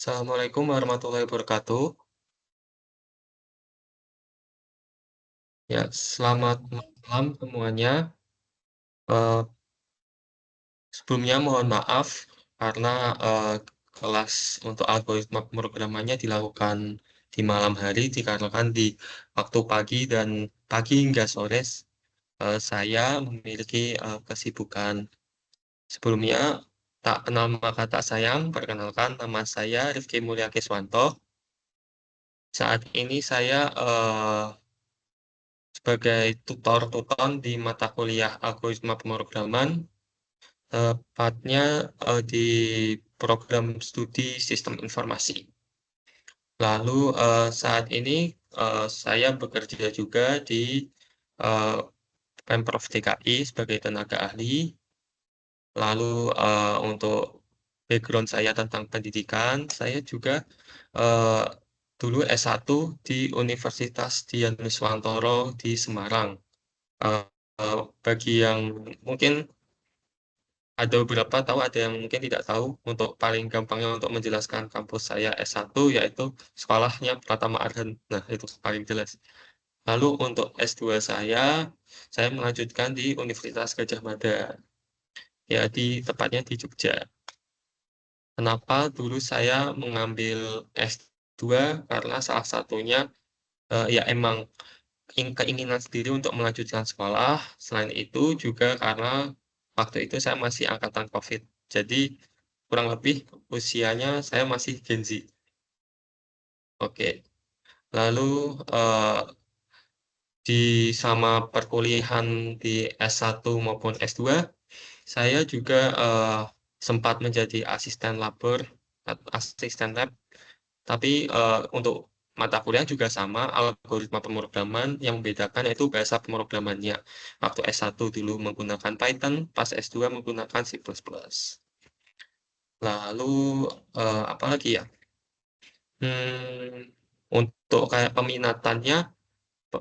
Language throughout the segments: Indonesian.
Assalamualaikum warahmatullahi wabarakatuh. Ya, selamat malam semuanya. Eee, Sebelumnya mohon maaf karena, kelas untuk algoritma pemrogramannya dilakukan di malam hari dikarenakan di waktu pagi dan pagi hingga sore saya memiliki, kesibukan. Sebelumnya, tak kenal maka tak sayang, perkenalkan nama saya Rifki Mulya Kiswanto. Saat ini saya, sebagai tutor di mata kuliah algoritma pemrograman, tepatnya, di program studi sistem informasi. Lalu, saat ini, saya bekerja juga di, eee, Pemprov DKI sebagai tenaga ahli. Lalu, untuk background saya tentang pendidikan, saya juga, eee, dulu S1 di Universitas Dianuswantoro di Semarang. Eee bagi yang mungkin ada beberapa tahu, ada yang mungkin tidak tahu, untuk paling gampangnya untuk menjelaskan kampus saya S1 yaitu sekolahnya Pratama Arhan. Nah, itu paling jelas. Lalu untuk S2 saya melanjutkan di Universitas Gadjah Mada, ya tepatnya di Jogja. Kenapa dulu saya mengambil S2? Karena salah satunya, ya emang keinginan sendiri untuk melanjutkan sekolah, selain itu juga karena waktu itu saya masih angkatan Covid. Jadi kurang lebih usianya saya masih Gen Z. Oke. Lalu, di sama perkuliahan di S1 maupun S2, saya juga, sempat menjadi asisten labor, asisten lab. Tapi, untuk mata kuliah juga sama, algoritma pemrograman, yang membedakan yaitu bahasa pemrogramannya. Waktu S1 dulu menggunakan Python, pas S2 menggunakan C++. Lalu, apalagi ya, untuk kayak peminatannya,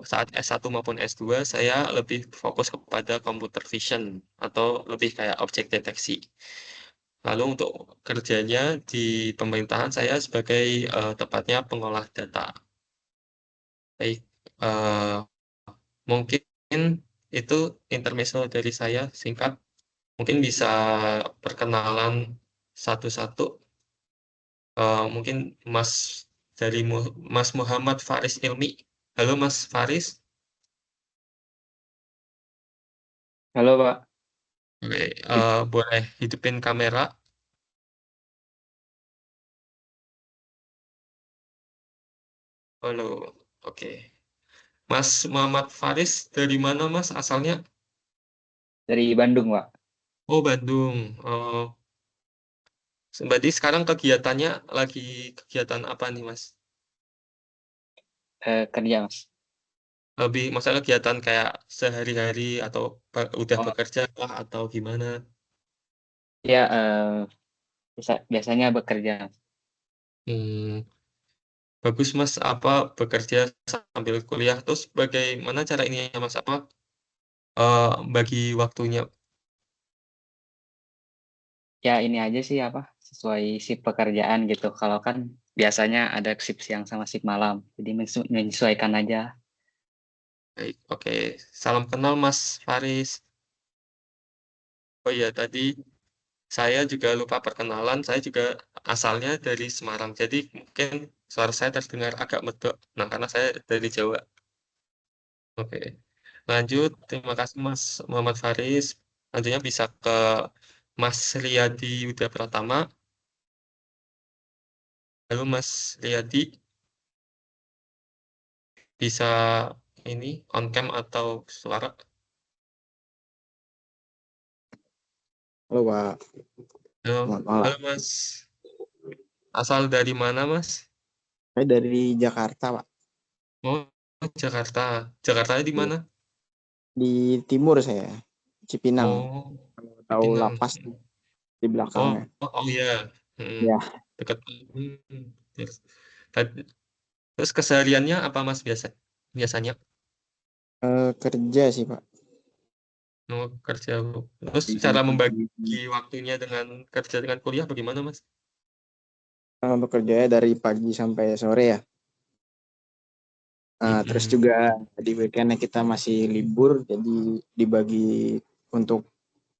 saat S1 maupun S2 saya lebih fokus kepada computer vision atau lebih kayak objek deteksi. Lalu untuk kerjanya di pemerintahan saya sebagai, tepatnya pengolah data. Baik, mungkin itu intermezzo dari saya singkat. Mungkin bisa perkenalan satu-satu, mungkin Mas Mas Muhammad Faris Ilmi. Halo Mas Faris. Halo Pak. Oke, boleh hidupin kamera? Halo, oke. Mas Muhammad Faris dari mana Mas asalnya? Dari Bandung, Pak. Oh, Bandung. Oh, berarti sekarang kegiatannya lagi kegiatan apa nih Mas? Kerja, Mas. Lebih maksudnya kegiatan kayak sehari-hari atau udah Oh, bekerja kah atau gimana? iya, biasanya bekerja, Mas. Hmm, bagus Mas, apa bekerja sambil kuliah. Terus bagaimana cara ininya Mas, apa, bagi waktunya? Ya ini aja sih, apa, sesuai shift pekerjaan gitu. Kalau kan biasanya ada shift siang sama shift malam, jadi menyesuaikan aja. Baik, oke. Salam kenal Mas Faris. Oh iya, tadi saya juga lupa perkenalan, saya juga asalnya dari Semarang. Jadi mungkin suara saya terdengar agak medok. Nah, karena saya dari Jawa. Oke. Lanjut, terima kasih Mas Muhammad Faris. Lanjutnya bisa ke Mas Riyadi Yuda Pratama. Halo Mas Riyadi, bisa ini on cam atau suara? Halo Pak, Halo, selamat halo malam. Mas. Asal dari mana Mas? Saya dari Jakarta Pak, Oh, Jakarta. Jakartanya di mana? di timur saya, Cipinang. Oh, Kalau tahu Cipinang. lapas tuh di Oh, belakangnya. oh iya. Mm, Ya, dekat. Terus, terus kesehariannya apa Mas biasanya? kerja sih Pak. Oh, kerja. Terus Di, cara di- membagi waktunya dengan kerja dengan kuliah bagaimana Mas? Untuk kerjanya dari pagi sampai sore ya. Terus juga di weekendnya kita masih libur, jadi dibagi untuk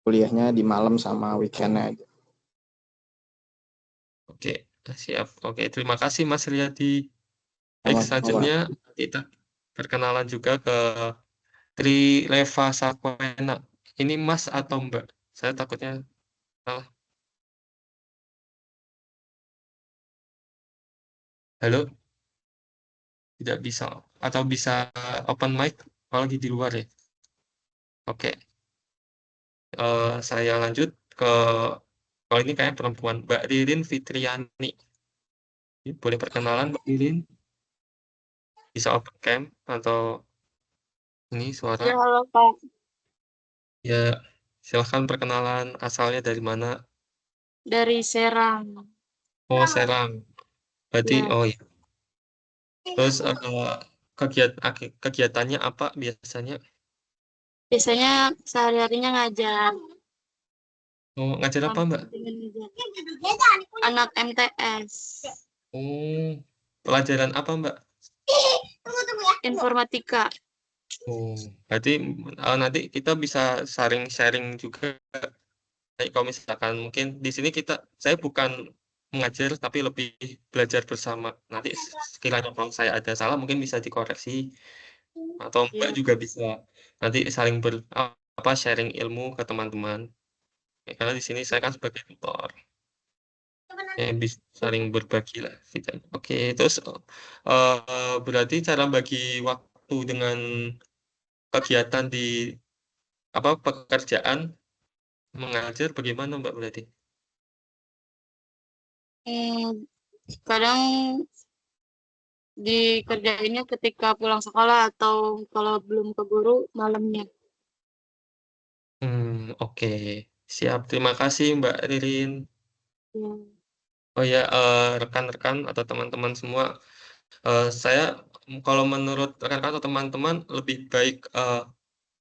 kuliahnya di malam sama weekendnya aja. Oke, siap. Oke, terima kasih Mas Riyadi. Baik, Sama-sama, Pak. selanjutnya kita perkenalan juga ke Tri Leva Sakwena. Ini Mas atau Mbak? Saya takutnya salah. Halo, tidak bisa. Atau bisa open mic? Kalau lagi di luar ya. Oke, saya lanjut ke kalau ini kayak perempuan, Mbak Ririn Fitriani. Ini boleh perkenalan Mbak Ririn? Bisa open cam atau ini Ya, suara? halo Pak. Ya, silahkan perkenalan asalnya dari mana? Dari Serang. Oh, Serang. Berarti, Ya, oh iya. Terus kegiatannya apa biasanya? biasanya sehari-harinya ngajar. Oh, ngajar apa Mbak? Anak MTS. Oh, pelajaran apa Mbak? Informatika. Oh, berarti nanti kita bisa saring sharing juga. Kalau misalkan mungkin di sini saya bukan mengajar tapi lebih belajar bersama. Nanti sekiranya kalau saya ada salah mungkin bisa dikoreksi atau Mbak Ya. juga bisa nanti saling sharing ilmu ke teman-teman. Ya, karena di sini saya kan sebagai tutor. Ya, bisa saling berbagi lah. Gitu. Oke, terus berarti cara bagi waktu dengan kegiatan di pekerjaan mengajar bagaimana Mbak berarti? Kadang dikerjainnya ketika pulang sekolah atau kalau belum ke guru malamnya. Oke. Siap. Terima kasih Mbak Ririn. Ya. Oh ya, rekan-rekan atau teman-teman semua, saya kalau menurut rekan-rekan atau teman-teman lebih baik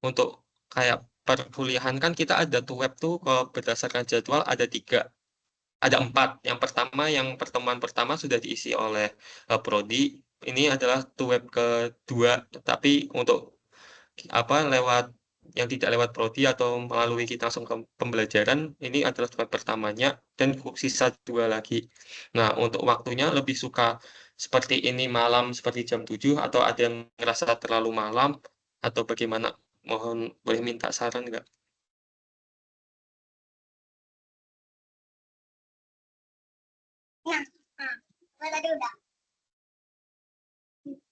untuk kayak perkuliahan kan kita ada tuh web tuh kalau berdasarkan jadwal ada 3, ada 4. Yang pertama, yang pertemuan pertama sudah diisi oleh Prodi. Ini adalah tuh web kedua, tapi untuk lewat yang tidak lewat prodi atau melalui kita langsung ke pembelajaran, ini adalah web pertamanya dan sisa 2 lagi. Nah, untuk waktunya lebih suka seperti ini malam seperti jam 7 atau ada yang ngerasa terlalu malam atau bagaimana? Mohon boleh minta saran nggak?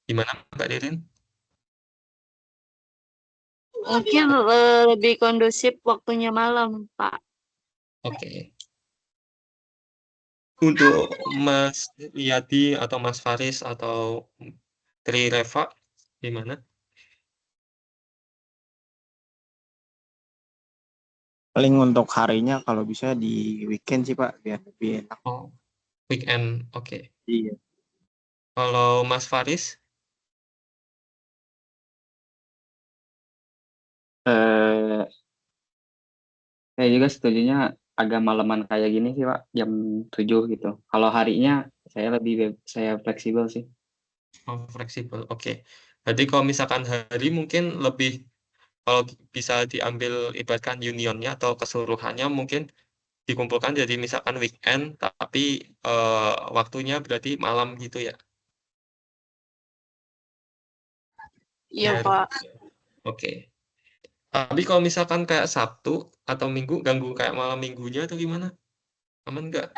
Gimana Mbak Ririn? Mungkin lebih kondusif waktunya malam, Pak. Oke. Untuk Mas Yadi atau Mas Faris atau Tri Reva, gimana? Paling untuk harinya kalau bisa di weekend sih Pak, biar lebih enak. Oh, weekend, oke. Iya. Kalau Mas Faris? Eh, saya juga setujunya agak malaman kayak gini sih Pak, jam 7 gitu. Kalau harinya saya fleksibel sih. Oh, fleksibel. Oke. Berarti kalau misalkan hari mungkin lebih kalau bisa diambil ibaratkan unionnya atau keseluruhannya mungkin dikumpulkan jadi misalkan weekend tapi waktunya berarti malam gitu ya. Iya, Biar Pak. oke. Tapi kalau misalkan kayak Sabtu atau Minggu ganggu kayak malam minggunya atau gimana? Aman nggak?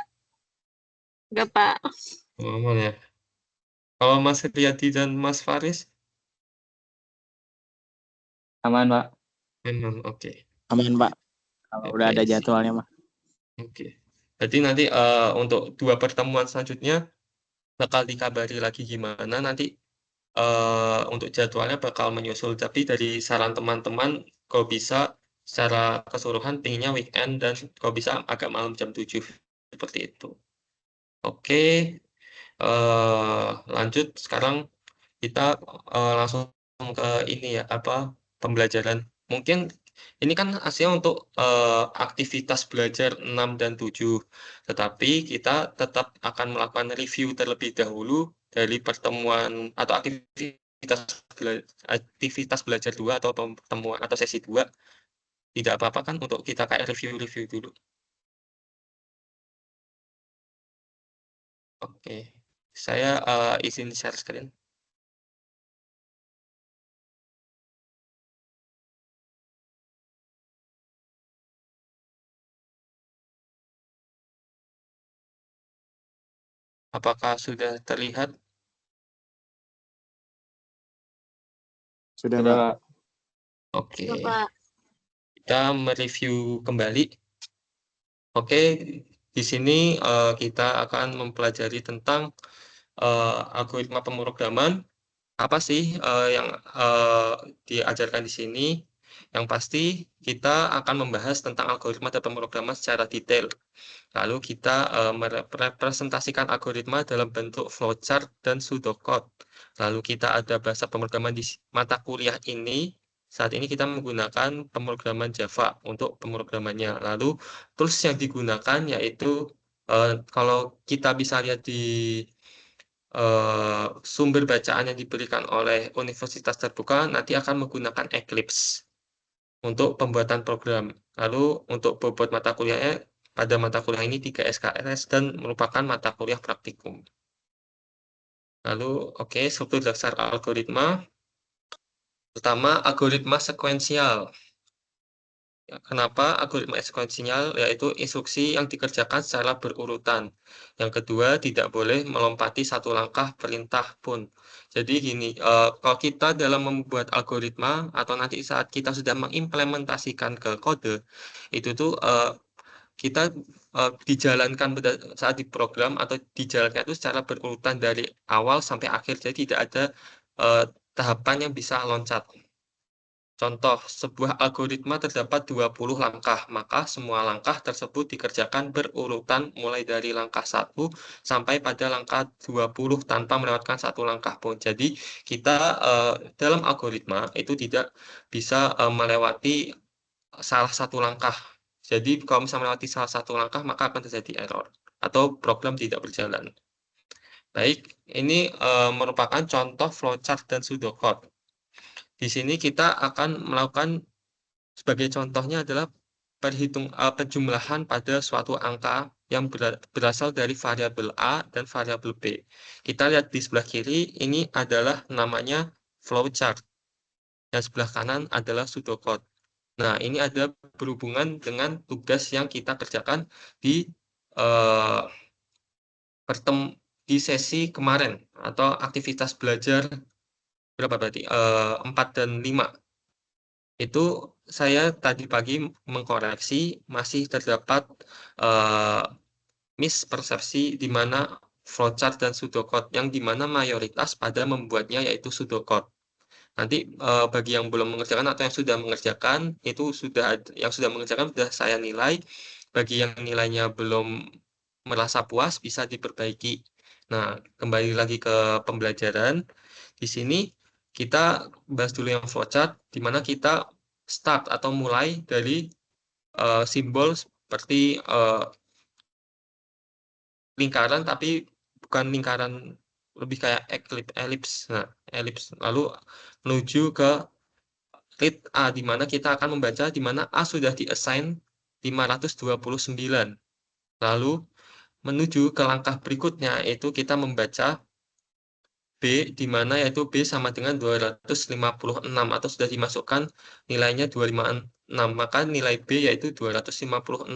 Enggak, Pak. Oh, aman ya. Kalau Mas Riyadi dan Mas Faris Aman Pak. aman. Oke. Aman Pak, kalau udah Oke, ada jadwalnya mah. oke. Berarti nanti untuk 2 pertemuan selanjutnya bakal dikabari lagi gimana nanti untuk jadwalnya bakal menyusul tapi dari saran teman-teman kalau bisa secara keseluruhan pinginnya weekend dan kalau bisa agak malam jam 7 seperti itu. Oke, lanjut sekarang kita langsung ke ini ya pembelajaran. Mungkin Ini kan hasilnya untuk aktivitas belajar 6 dan 7, tetapi kita tetap akan melakukan review terlebih dahulu dari pertemuan atau aktivitas belajar 2 atau pertemuan atau sesi 2. Tidak apa-apa kan untuk kita kayak review-review dulu. Oke, saya izin share screen. Apakah sudah terlihat? Sudah, Sudah, Pak. Pak. Oke, Bapak. kita mereview kembali. Oke, di sini kita akan mempelajari tentang algoritma pemrograman. Apa sih yang diajarkan di sini? Yang pasti kita akan membahas tentang algoritma dan pemrograman secara detail. Lalu kita merepresentasikan algoritma dalam bentuk flowchart dan pseudocode. Lalu kita ada bahasa pemrograman di mata kuliah ini. Saat ini kita menggunakan pemrograman Java untuk pemrogramannya. Lalu tools yang digunakan yaitu kalau kita bisa lihat di sumber bacaan yang diberikan oleh universitas terbuka nanti akan menggunakan Eclipse untuk pembuatan program. Lalu untuk bobot mata kuliahnya pada mata kuliah ini 3 SKS dan merupakan mata kuliah praktikum. Lalu oke, struktur dasar algoritma. Pertama, algoritma sekuensial. Kenapa algoritma sekuensial? Yaitu instruksi yang dikerjakan secara berurutan. Yang kedua, tidak boleh melompati satu langkah perintah pun. Jadi gini, kalau kita dalam membuat algoritma atau nanti saat kita sudah mengimplementasikan ke kode, itu tuh kita dijalankan saat diprogram atau dijalankan itu secara berurutan dari awal sampai akhir. Jadi tidak ada tahapan yang bisa loncat. Contoh, sebuah algoritma terdapat 20 langkah, maka semua langkah tersebut dikerjakan berurutan mulai dari langkah 1 sampai pada langkah 20 tanpa melewatkan satu langkah pun. Jadi, kita dalam algoritma itu tidak bisa melewati salah satu langkah. Jadi, kalau misalnya melewati salah satu langkah, maka akan terjadi error atau program tidak berjalan. Baik, ini merupakan contoh flowchart dan pseudocode. Di sini kita akan melakukan sebagai contohnya adalah penjumlahan pada suatu angka yang berasal dari variabel A dan variabel B. Kita lihat di sebelah kiri, ini adalah namanya flowchart. Yang sebelah kanan adalah pseudocode. Nah, ini ada berhubungan dengan tugas yang kita kerjakan di di sesi kemarin atau aktivitas belajar berapa berarti? 4 dan 5. Itu saya tadi pagi mengkoreksi masih terdapat mispersepsi di mana flowchart dan pseudocode yang di mana mayoritas pada membuatnya yaitu pseudocode. Nanti bagi yang belum mengerjakan atau yang sudah mengerjakan itu yang sudah mengerjakan sudah saya nilai. Bagi yang nilainya belum merasa puas bisa diperbaiki. Nah, kembali lagi ke pembelajaran. Di sini kita bahas dulu yang flowchart, di mana kita start atau mulai dari simbol seperti lingkaran, tapi bukan lingkaran, lebih kayak elips. Nah, elips. Lalu menuju ke read A, di mana kita akan membaca di mana A sudah di-assign 529. Lalu menuju ke langkah berikutnya, yaitu kita membaca B, di mana yaitu B sama dengan 256 atau sudah dimasukkan nilainya 256, maka nilai B yaitu 256.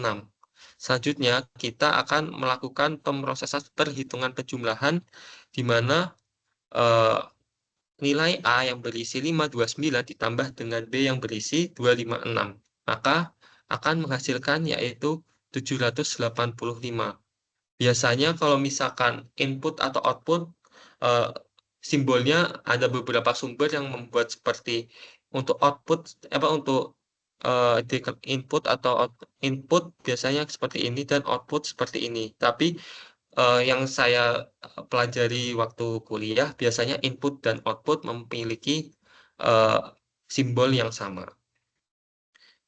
Selanjutnya, kita akan melakukan pemrosesan perhitungan penjumlahan, di mana nilai A yang berisi 529 ditambah dengan B yang berisi 256, maka akan menghasilkan yaitu 785. Biasanya kalau misalkan input atau output, simbolnya ada beberapa sumber yang membuat seperti untuk output untuk input atau input biasanya seperti ini dan output seperti ini. Tapi yang saya pelajari waktu kuliah biasanya input dan output memiliki simbol yang sama.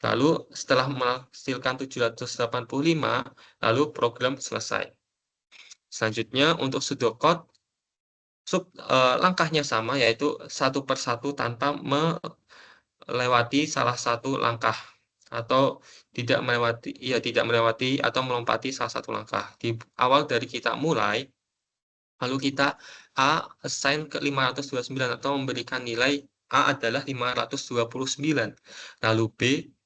Lalu setelah menghasilkan 785, lalu program selesai. Selanjutnya untuk pseudocode, langkahnya sama, yaitu satu persatu tanpa melewati salah satu langkah atau tidak melewati atau melompati salah satu langkah. Di awal dari kita mulai, lalu kita assign ke 529 atau memberikan nilai A adalah 529. Lalu B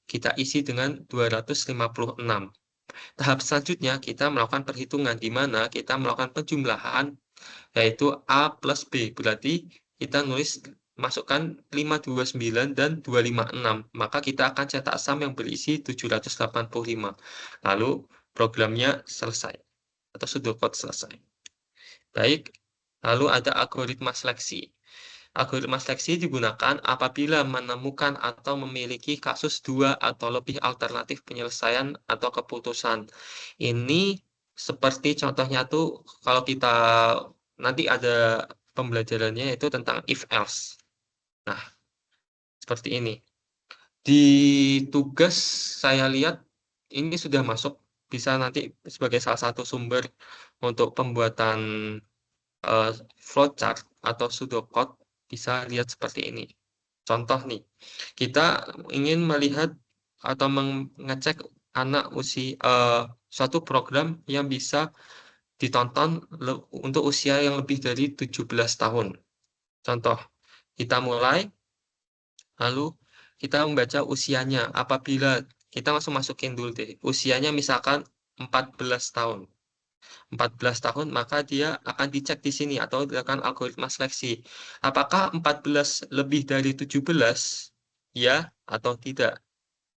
kita isi dengan 256. Tahap selanjutnya kita melakukan perhitungan di mana kita melakukan penjumlahan, yaitu A plus B. Berarti kita masukkan 529 dan 256. Maka kita akan cetak sum yang berisi 785. Lalu programnya selesai atau pseudocode selesai. Baik, lalu ada algoritma seleksi. Algoritma seleksi digunakan apabila menemukan atau memiliki kasus 2 atau lebih alternatif penyelesaian atau keputusan. Ini seperti contohnya tuh kalau kita nanti ada pembelajarannya itu tentang if else. Nah, seperti ini. Di tugas saya lihat ini sudah masuk, bisa nanti sebagai salah satu sumber untuk pembuatan flowchart atau pseudocode, bisa lihat seperti ini. Contoh nih, kita ingin melihat atau mengecek anak suatu program yang bisa ditonton untuk usia yang lebih dari 17 tahun. Contoh, kita mulai, lalu kita membaca usianya. Apabila kita langsung masukin dulu deh, usianya misalkan 14 tahun. 14 tahun, maka dia akan dicek di sini atau dilakukan algoritma seleksi. Apakah 14 lebih dari 17? Ya atau tidak?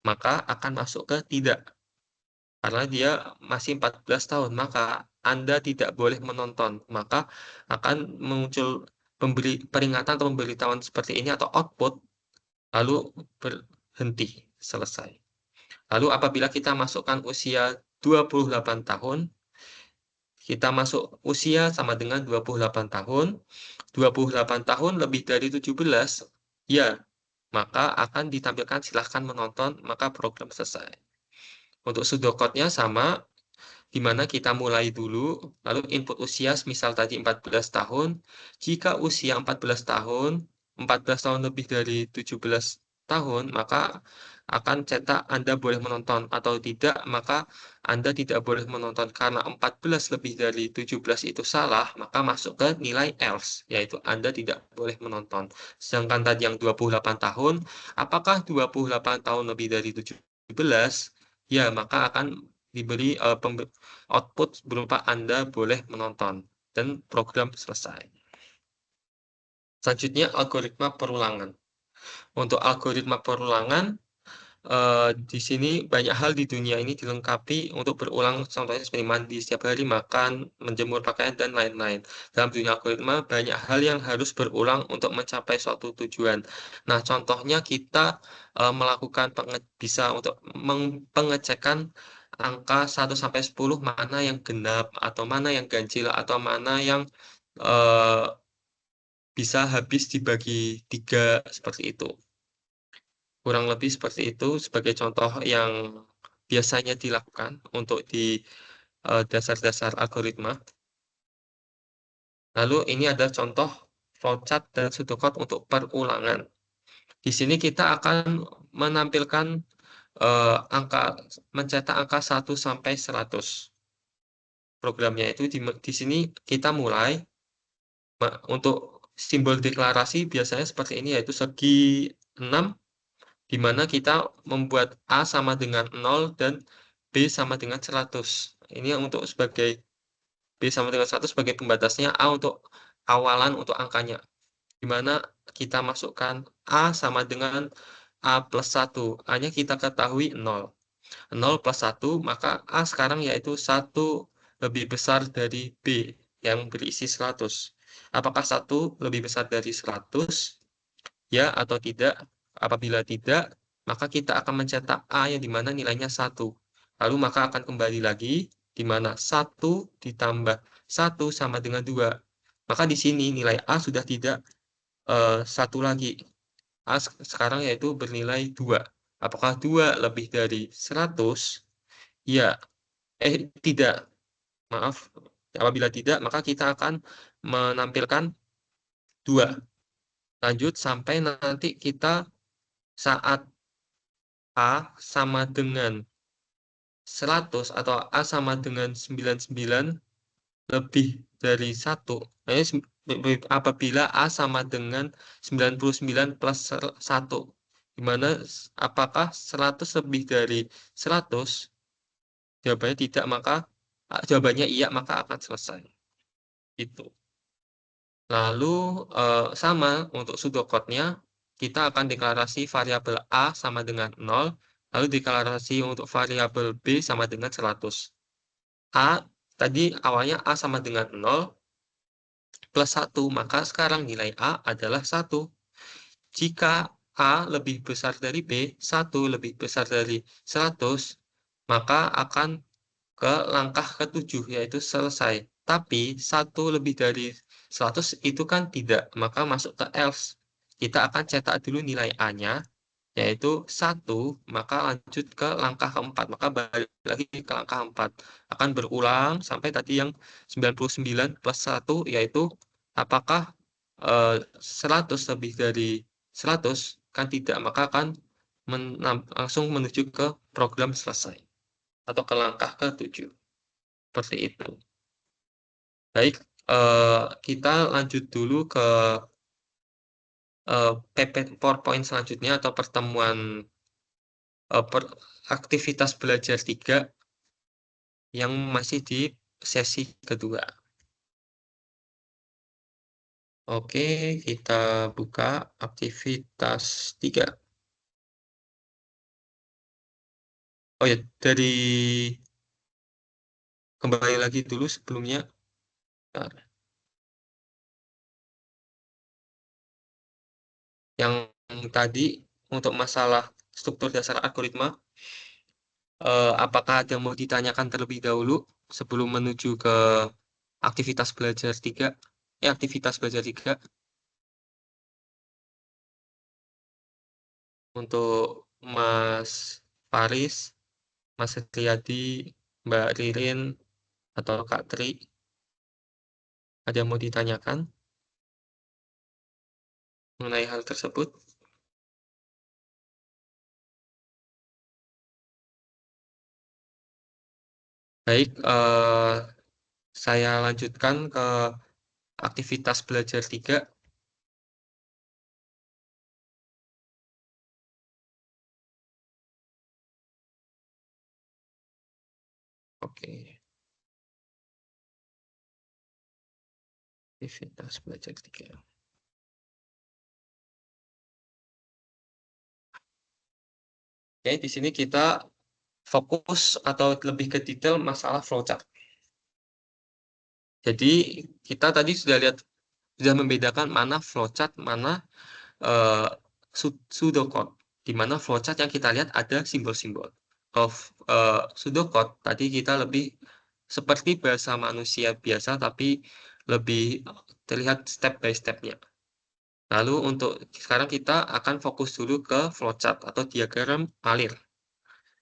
Maka akan masuk ke tidak. Karena dia masih 14 tahun, maka Anda tidak boleh menonton. Maka akan muncul peringatan atau pemberitahuan seperti ini atau output, lalu berhenti, selesai. Lalu apabila kita masukkan usia 28 tahun, kita masuk usia sama dengan 28 tahun. 28 tahun lebih dari 17, ya, maka akan ditampilkan silahkan menonton, maka program selesai. Untuk pseudocode-nya sama, di mana kita mulai dulu, lalu input usia, misal tadi 14 tahun. Jika usia 14 tahun lebih dari 17 tahun, maka akan cetak Anda boleh menonton, atau tidak, maka Anda tidak boleh menonton. Karena 14 lebih dari 17 itu salah, maka masuk ke nilai else, yaitu Anda tidak boleh menonton. Sedangkan tadi yang 28 tahun, apakah 28 tahun lebih dari 17? Ya, maka akan diberi output berupa Anda boleh menonton, dan program selesai. Selanjutnya, algoritma perulangan. Untuk algoritma perulangan, di sini banyak hal di dunia ini dilengkapi untuk berulang, contohnya seperti mandi setiap hari, makan, menjemur pakaian, dan lain-lain. Dalam dunia algoritma, banyak hal yang harus berulang untuk mencapai suatu tujuan. Nah, contohnya kita melakukan bisa untuk pengecekan angka 1-10 mana yang genap, atau mana yang ganjil, atau mana yang bisa habis dibagi 3, seperti itu. Kurang lebih seperti itu sebagai contoh yang biasanya dilakukan untuk di dasar-dasar algoritma. Lalu ini ada contoh flowchart dan pseudocode untuk perulangan. Di sini kita akan menampilkan mencetak angka 1 sampai 100. Programnya itu di sini kita mulai untuk simbol deklarasi biasanya seperti ini, yaitu segi 6, di mana kita membuat A sama dengan 0 dan B sama dengan 100. Ini untuk sebagai B sama dengan 100 sebagai pembatasnya, A untuk awalan untuk angkanya. Di mana kita masukkan A sama dengan A plus 1. A-nya kita ketahui 0. 0 plus 1, maka A sekarang yaitu 1 lebih besar dari B yang berisi 100. Apakah 1 lebih besar dari 100? Ya atau tidak? Apabila tidak, maka kita akan mencetak A yang dimana nilainya 1. Lalu maka akan kembali lagi, di mana 1 ditambah 1 sama dengan 2. Maka di sini nilai A sudah tidak 1 lagi. A sekarang yaitu bernilai 2. Apakah 2 lebih dari 100? Ya. Tidak. Maaf. Apabila tidak, maka kita akan menampilkan 2. Lanjut sampai nanti kita saat A sama dengan 100 atau A sama dengan 99 lebih dari 1. Apabila A sama dengan 99 plus 1. Di mana apakah 100 lebih dari 100? Jawabannya tidak, maka jawabannya iya, maka akan selesai. Itu. Lalu sama untuk pseudocode-nya, kita akan deklarasi variabel A sama dengan 0, lalu deklarasi untuk variabel B sama dengan 100. A, tadi awalnya A sama dengan 0 plus 1, maka sekarang nilai A adalah 1. Jika A lebih besar dari B, 1 lebih besar dari 100, maka akan ke langkah ke-7, yaitu selesai. Tapi 1 lebih dari 100 itu kan tidak, maka masuk ke else. Kita akan cetak dulu nilai A-nya, yaitu 1, maka lanjut ke langkah keempat, maka balik lagi ke langkah 4. Akan berulang sampai tadi yang 99 plus 1, yaitu apakah 100 lebih dari 100? Kan tidak, maka akan langsung menuju ke program selesai, atau ke langkah ke-7. Seperti itu. Baik, kita lanjut dulu ke PowerPoint selanjutnya, atau pertemuan aktivitas belajar 3 yang masih di sesi kedua. Oke, kita buka aktivitas 3. Oh ya, kembali lagi dulu sebelumnya. Bentar. Yang tadi untuk masalah struktur dasar algoritma, apakah ada yang mau ditanyakan terlebih dahulu sebelum menuju ke aktivitas belajar 3? Aktivitas belajar 3. Untuk Mas Faris, Mas Riyadi, Mbak Ririn, atau Kak Tri, ada yang mau ditanyakan mengenai hal tersebut? Baik, saya lanjutkan ke aktivitas belajar 3. Oke. Aktivitas belajar 3. Oke, di sini kita fokus atau lebih ke detail masalah flowchart. Jadi kita tadi sudah membedakan mana flowchart, mana pseudocode. Di mana flowchart yang kita lihat ada simbol-simbol. Kalau pseudocode tadi kita lebih seperti bahasa manusia biasa, tapi lebih terlihat step by step-nya. Lalu untuk sekarang kita akan fokus dulu ke flowchart atau diagram alir.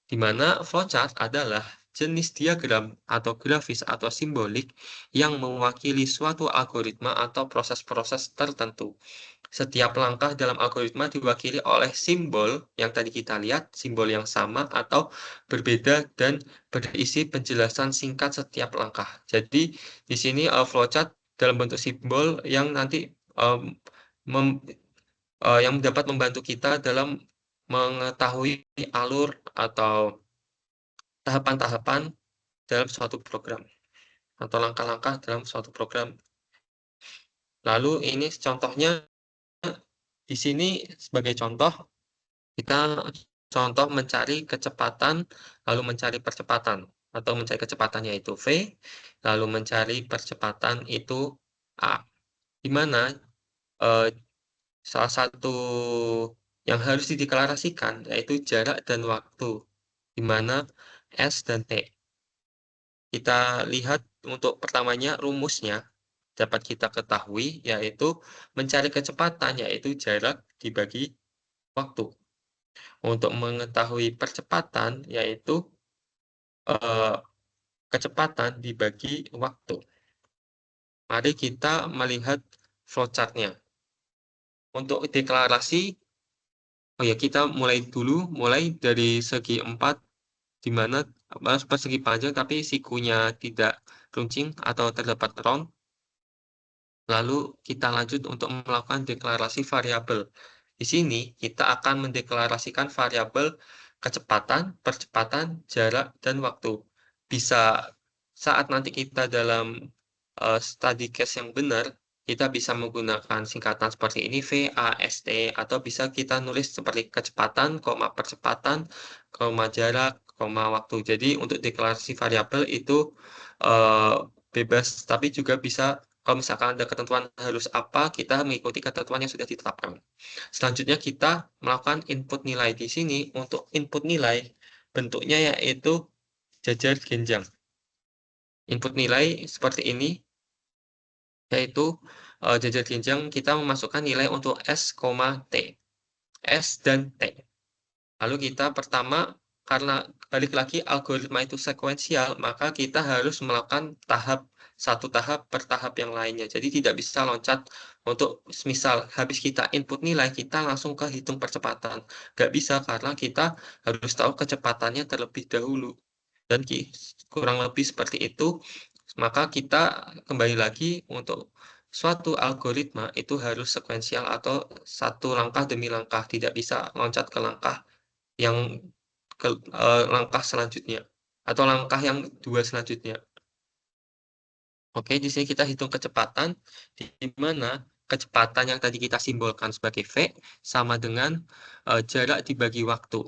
Di mana flowchart adalah jenis diagram atau grafis atau simbolik yang mewakili suatu algoritma atau proses-proses tertentu. Setiap langkah dalam algoritma diwakili oleh simbol yang tadi kita lihat, simbol yang sama atau berbeda dan berisi penjelasan singkat setiap langkah. Jadi di sini flowchart dalam bentuk simbol yang nanti yang dapat membantu kita dalam mengetahui alur atau tahapan-tahapan dalam suatu program atau langkah-langkah dalam suatu program. Lalu ini contohnya di sini sebagai contoh, kita contoh mencari kecepatan, lalu mencari percepatan, atau mencari kecepatannya itu V, lalu mencari percepatan itu A. Di mana salah satu yang harus dideklarasikan yaitu jarak dan waktu, di mana S dan T. Kita lihat untuk pertamanya rumusnya dapat kita ketahui, yaitu mencari kecepatan, yaitu jarak dibagi waktu. Untuk mengetahui percepatan, yaitu kecepatan dibagi waktu. Mari kita melihat flowchart-nya. Untuk deklarasi, kita mulai dari segi 4, di mana persegi panjang tapi sikunya tidak runcing atau terdapat round. Lalu kita lanjut untuk melakukan deklarasi variabel. Di sini kita akan mendeklarasikan variabel kecepatan, percepatan, jarak, dan waktu. Bisa saat nanti kita dalam study case yang benar, kita bisa menggunakan singkatan seperti ini, VAST, atau bisa kita nulis seperti kecepatan, percepatan, jarak, waktu. Jadi untuk deklarasi variabel itu bebas, tapi juga bisa kalau misalkan ada ketentuan harus apa, kita mengikuti ketentuan yang sudah ditetapkan. Selanjutnya kita melakukan input nilai. Di sini untuk input nilai bentuknya yaitu jajar genjang. Input nilai seperti ini, yaitu jajar genjang kita memasukkan nilai untuk S, T. S dan T. Lalu kita pertama, karena balik lagi algoritma itu sekuensial, maka kita harus melakukan satu tahap per tahap yang lainnya. Jadi tidak bisa loncat untuk misal habis kita input nilai, kita langsung ke hitung percepatan. Nggak bisa karena kita harus tahu kecepatannya terlebih dahulu. Dan kurang lebih seperti itu, maka kita kembali lagi untuk suatu algoritma itu harus sekuensial atau satu langkah demi langkah, tidak bisa loncat ke langkah yang langkah selanjutnya atau langkah yang dua selanjutnya. Oke, di sini kita hitung kecepatan, di mana kecepatan yang tadi kita simbolkan sebagai V sama dengan jarak dibagi waktu.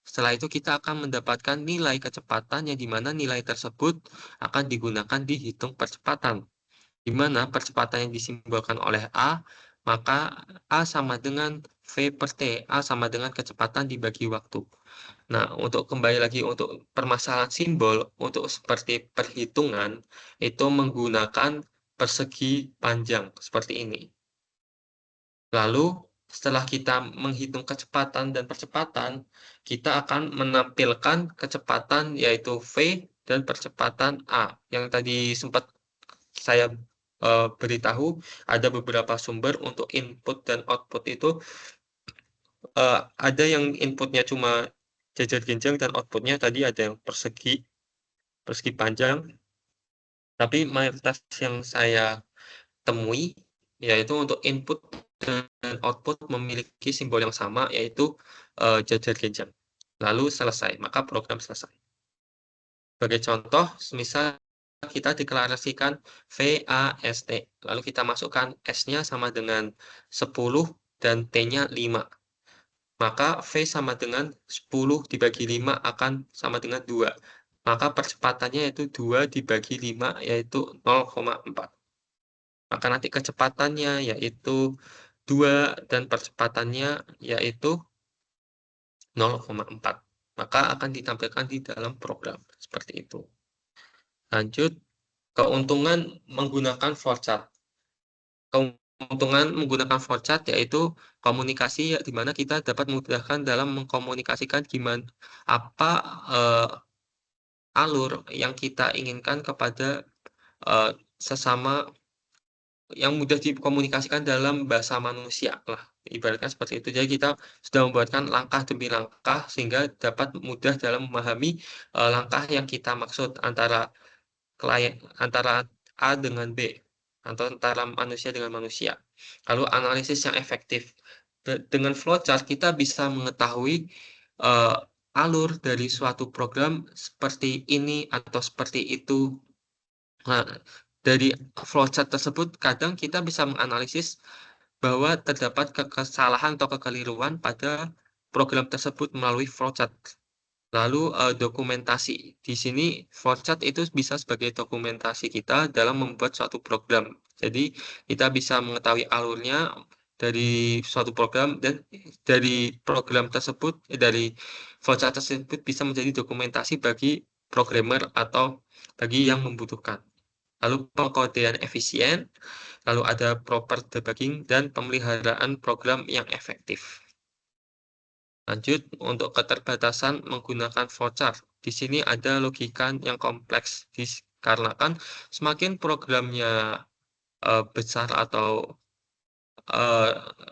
Setelah itu kita akan mendapatkan nilai kecepatan yang di mana nilai tersebut akan digunakan di hitung percepatan. Di mana percepatan yang disimbolkan oleh A, maka A sama dengan V per T, A sama dengan kecepatan dibagi waktu. Nah, untuk kembali lagi untuk permasalahan simbol, untuk seperti perhitungan, itu menggunakan persegi panjang, seperti ini. Lalu, setelah kita menghitung kecepatan dan percepatan, kita akan menampilkan kecepatan yaitu V dan percepatan A. Yang tadi sempat saya beritahu, ada beberapa sumber untuk input dan output itu, ada yang inputnya cuma jajar genjang dan outputnya tadi ada yang persegi panjang, tapi mayoritas yang saya temui yaitu untuk input dan output memiliki simbol yang sama, yaitu jajar genjang. Lalu selesai, maka program selesai. Sebagai contoh, misal kita deklarasikan VAST, lalu kita masukkan S-nya sama dengan 10 dan T-nya 5. Maka V sama dengan 10 dibagi 5 akan sama dengan 2. Maka percepatannya yaitu 2 dibagi 5, yaitu 0,4. Maka nanti kecepatannya yaitu 2 dan percepatannya yaitu 0,4. Maka akan ditampilkan di dalam program. Seperti itu. Lanjut, keuntungan menggunakan flowchart. Keuntungan menggunakan flowchart yaitu komunikasi, di mana kita dapat memudahkan dalam mengkomunikasikan apa alur yang kita inginkan kepada sesama, yang mudah dikomunikasikan dalam bahasa manusia lah, ibaratkan seperti itu. Jadi kita sudah membuatkan langkah demi langkah sehingga dapat mudah dalam memahami langkah yang kita maksud antara A dengan B, atau antara manusia dengan manusia. Lalu analisis yang efektif. Dengan flowchart kita bisa mengetahui alur dari suatu program seperti ini atau seperti itu. Nah, dari flowchart tersebut kadang kita bisa menganalisis bahwa terdapat kesalahan atau kekeliruan pada program tersebut melalui flowchart. Lalu dokumentasi. Di sini flowchart itu bisa sebagai dokumentasi kita dalam membuat suatu program. Jadi kita bisa mengetahui alurnya dari suatu program, dan dari program tersebut, dari flowchart tersebut bisa menjadi dokumentasi bagi programmer atau bagi yang membutuhkan. Lalu pengkodean efisien, lalu ada proper debugging, dan pemeliharaan program yang efektif. Lanjut, untuk keterbatasan menggunakan flowchart. Di sini ada logika yang kompleks, dikarenakan semakin programnya besar atau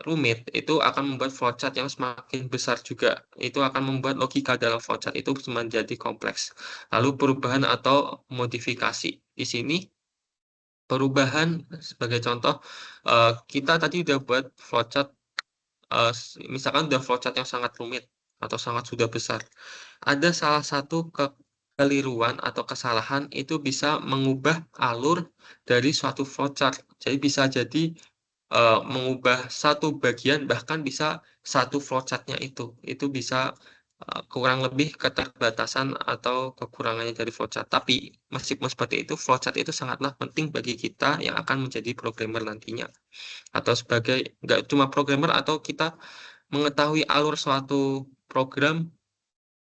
rumit, itu akan membuat flowchart yang semakin besar juga. Itu akan membuat logika dalam flowchart itu menjadi kompleks. Lalu perubahan atau modifikasi. Di sini perubahan sebagai contoh, kita tadi udah buat flowchart, misalkan udah flowchart yang sangat rumit atau sangat sudah besar. Ada salah satu kekeliruan atau kesalahan itu bisa mengubah alur dari suatu flowchart. Jadi bisa jadi mengubah satu bagian, bahkan bisa satu flowchart-nya itu bisa kurang lebih keterbatasan atau kekurangannya dari flowchart. Tapi meskipun seperti itu, flowchart itu sangatlah penting bagi kita yang akan menjadi programmer nantinya, atau sebagai nggak cuma programmer, atau kita mengetahui alur suatu program,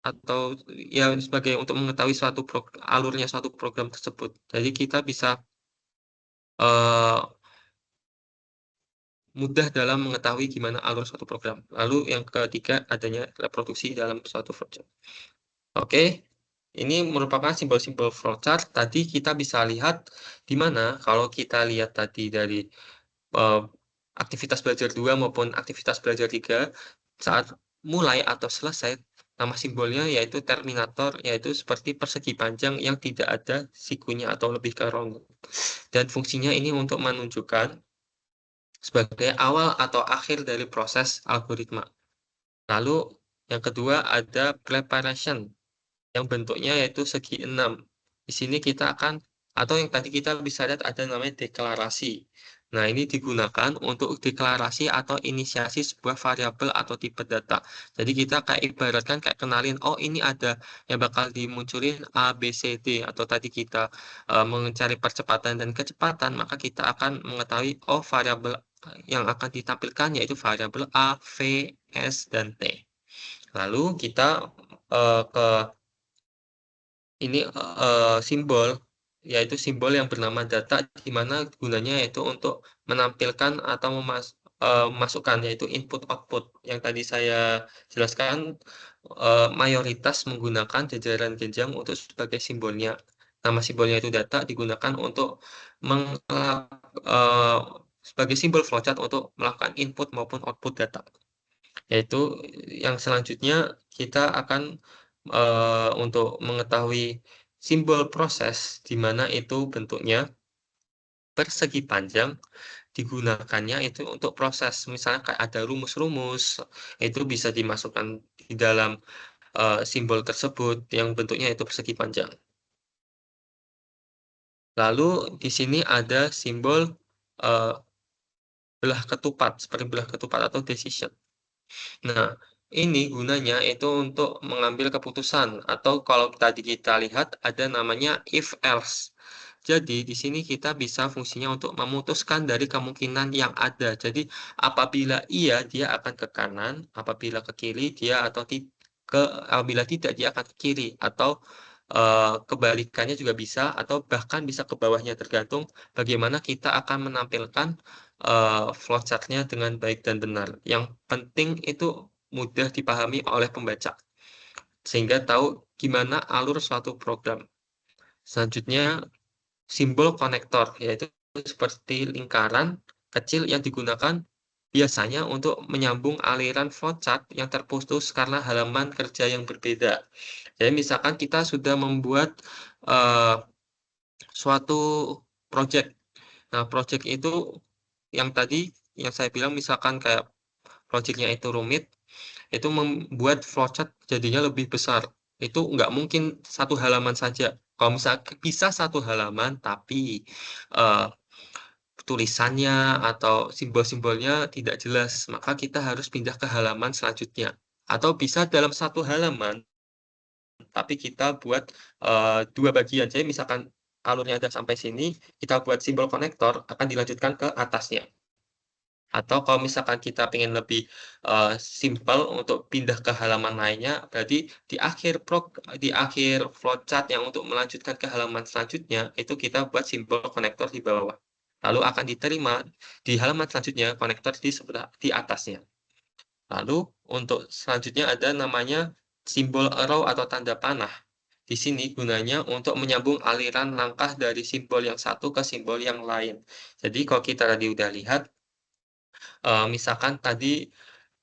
atau ya sebagai untuk mengetahui alurnya suatu program tersebut. Jadi kita bisa mudah dalam mengetahui gimana alur suatu program. Lalu yang ketiga, adanya reproduksi dalam suatu flowchart. Oke, ini merupakan simbol-simbol flowchart. Tadi kita bisa lihat di mana kalau kita lihat tadi dari aktivitas belajar 2 maupun aktivitas belajar 3, saat mulai atau selesai, nama simbolnya yaitu terminator, yaitu seperti persegi panjang yang tidak ada sikunya atau lebih ke round. Dan fungsinya ini untuk menunjukkan sebagai awal atau akhir dari proses algoritma. Lalu yang kedua ada preparation, yang bentuknya yaitu segi 6. Di sini kita akan, atau yang tadi kita bisa lihat ada namanya deklarasi. Nah, ini digunakan untuk deklarasi atau inisiasi sebuah variabel atau tipe data. Jadi kita kayak ibaratkan kayak kenalin, oh ini ada yang bakal dimunculin A, B, C, D. Atau tadi kita mencari percepatan dan kecepatan, maka kita akan mengetahui, oh variabel yang akan ditampilkan yaitu variabel A, V, S, dan T. Lalu kita ke ini simbol, yaitu simbol yang bernama data, di mana gunanya yaitu untuk menampilkan atau memasukkan, yaitu input-output. Yang tadi saya jelaskan, mayoritas menggunakan jajaran jenjang untuk sebagai simbolnya. Nama simbolnya itu data, digunakan untuk sebagai simbol flowchart untuk melakukan input maupun output data. Yaitu yang selanjutnya kita akan untuk mengetahui simbol proses, di mana itu bentuknya persegi panjang, digunakannya itu untuk proses. Misalnya kayak ada rumus-rumus, itu bisa dimasukkan di dalam simbol tersebut yang bentuknya itu persegi panjang. Lalu di sini ada simbol belah ketupat, seperti belah ketupat atau decision. Nah, ini gunanya itu untuk mengambil keputusan, atau kalau tadi kita lihat ada namanya if else. Jadi di sini kita bisa fungsinya untuk memutuskan dari kemungkinan yang ada. Jadi apabila iya, dia akan ke kanan, apabila ke kiri dia apabila tidak dia akan ke kiri, atau kebalikannya juga bisa, atau bahkan bisa ke bawahnya, tergantung bagaimana kita akan menampilkan flowchart-nya dengan baik dan benar. Yang penting itu mudah dipahami oleh pembaca, sehingga tahu gimana alur suatu program. Selanjutnya, simbol konektor, yaitu seperti lingkaran kecil yang digunakan biasanya untuk menyambung aliran flowchart yang terputus karena halaman kerja yang berbeda. Jadi misalkan kita sudah membuat suatu project. Nah, project itu yang tadi yang saya bilang, misalkan kayak projectnya itu rumit, itu membuat flowchart jadinya lebih besar. Itu nggak mungkin satu halaman saja. Kalau misalnya bisa satu halaman, tapi tulisannya atau simbol-simbolnya tidak jelas, maka kita harus pindah ke halaman selanjutnya. Atau bisa dalam satu halaman, tapi kita buat dua bagian. Jadi misalkan alurnya ada sampai sini, kita buat simbol konektor, akan dilanjutkan ke atasnya. Atau kalau misalkan kita ingin lebih simpel untuk pindah ke halaman lainnya, berarti di akhir flowchart yang untuk melanjutkan ke halaman selanjutnya, itu kita buat simbol konektor di bawah. Lalu akan diterima di halaman selanjutnya konektor di sebelah di atasnya. Lalu untuk selanjutnya ada namanya simbol arrow atau tanda panah. Di sini gunanya untuk menyambung aliran langkah dari simbol yang satu ke simbol yang lain. Jadi kalau kita tadi udah lihat, misalkan tadi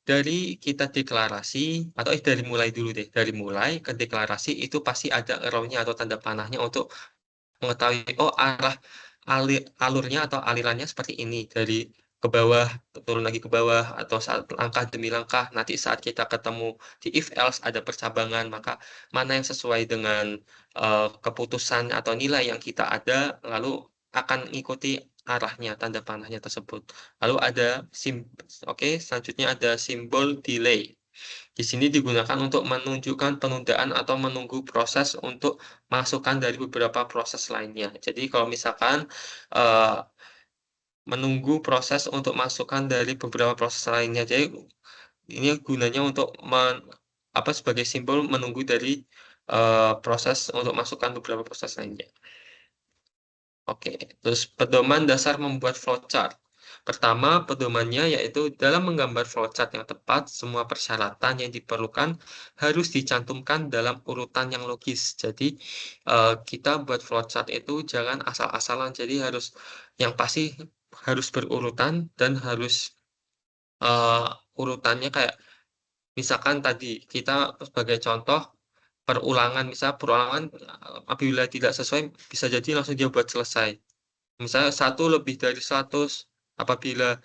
dari kita deklarasi, atau dari mulai dulu deh, dari mulai ke deklarasi itu pasti ada arrow-nya atau tanda panahnya untuk mengetahui, oh alurnya atau alirannya seperti ini, dari ke bawah, turun lagi ke bawah, atau saat langkah demi langkah, nanti saat kita ketemu di if else ada percabangan, maka mana yang sesuai dengan keputusan atau nilai yang kita ada, lalu akan mengikuti arahnya, tanda panahnya tersebut. Lalu ada selanjutnya ada simbol delay. Di sini digunakan untuk menunjukkan penundaan atau menunggu proses untuk masukan dari beberapa proses lainnya. Jadi kalau misalkan menunggu proses untuk masukan dari beberapa proses lainnya, jadi ini gunanya untuk sebagai simbol menunggu dari proses untuk masukkan beberapa proses lainnya. Oke, terus pedoman dasar membuat flowchart. Pertama, pedomannya yaitu dalam menggambar flowchart yang tepat, semua persyaratan yang diperlukan harus dicantumkan dalam urutan yang logis. Jadi, kita buat flowchart itu jangan asal-asalan, jadi yang pasti harus berurutan dan harus urutannya kayak, misalkan tadi kita sebagai contoh, perulangan apabila tidak sesuai, bisa jadi langsung dia buat selesai. Misalnya 1 lebih dari 100, apabila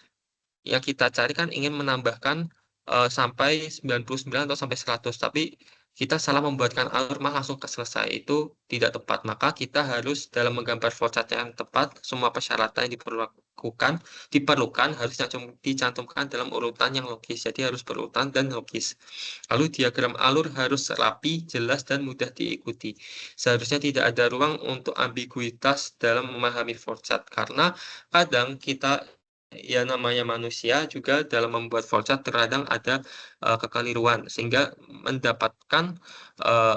yang kita cari kan ingin menambahkan sampai 99 atau sampai 100, tapi kita salah membuatkan alur langsung ke selesai, itu tidak tepat. Maka kita harus dalam menggambar flowchart yang tepat, semua persyaratan yang diperlukan harus dicantumkan dalam urutan yang logis, jadi harus berurutan dan logis. Lalu diagram alur harus rapi, jelas, dan mudah diikuti. Seharusnya tidak ada ruang untuk ambiguitas dalam memahami flowchart, karena kadang kita, ya namanya manusia juga dalam membuat flowchart terkadang ada kekeliruan, sehingga mendapatkan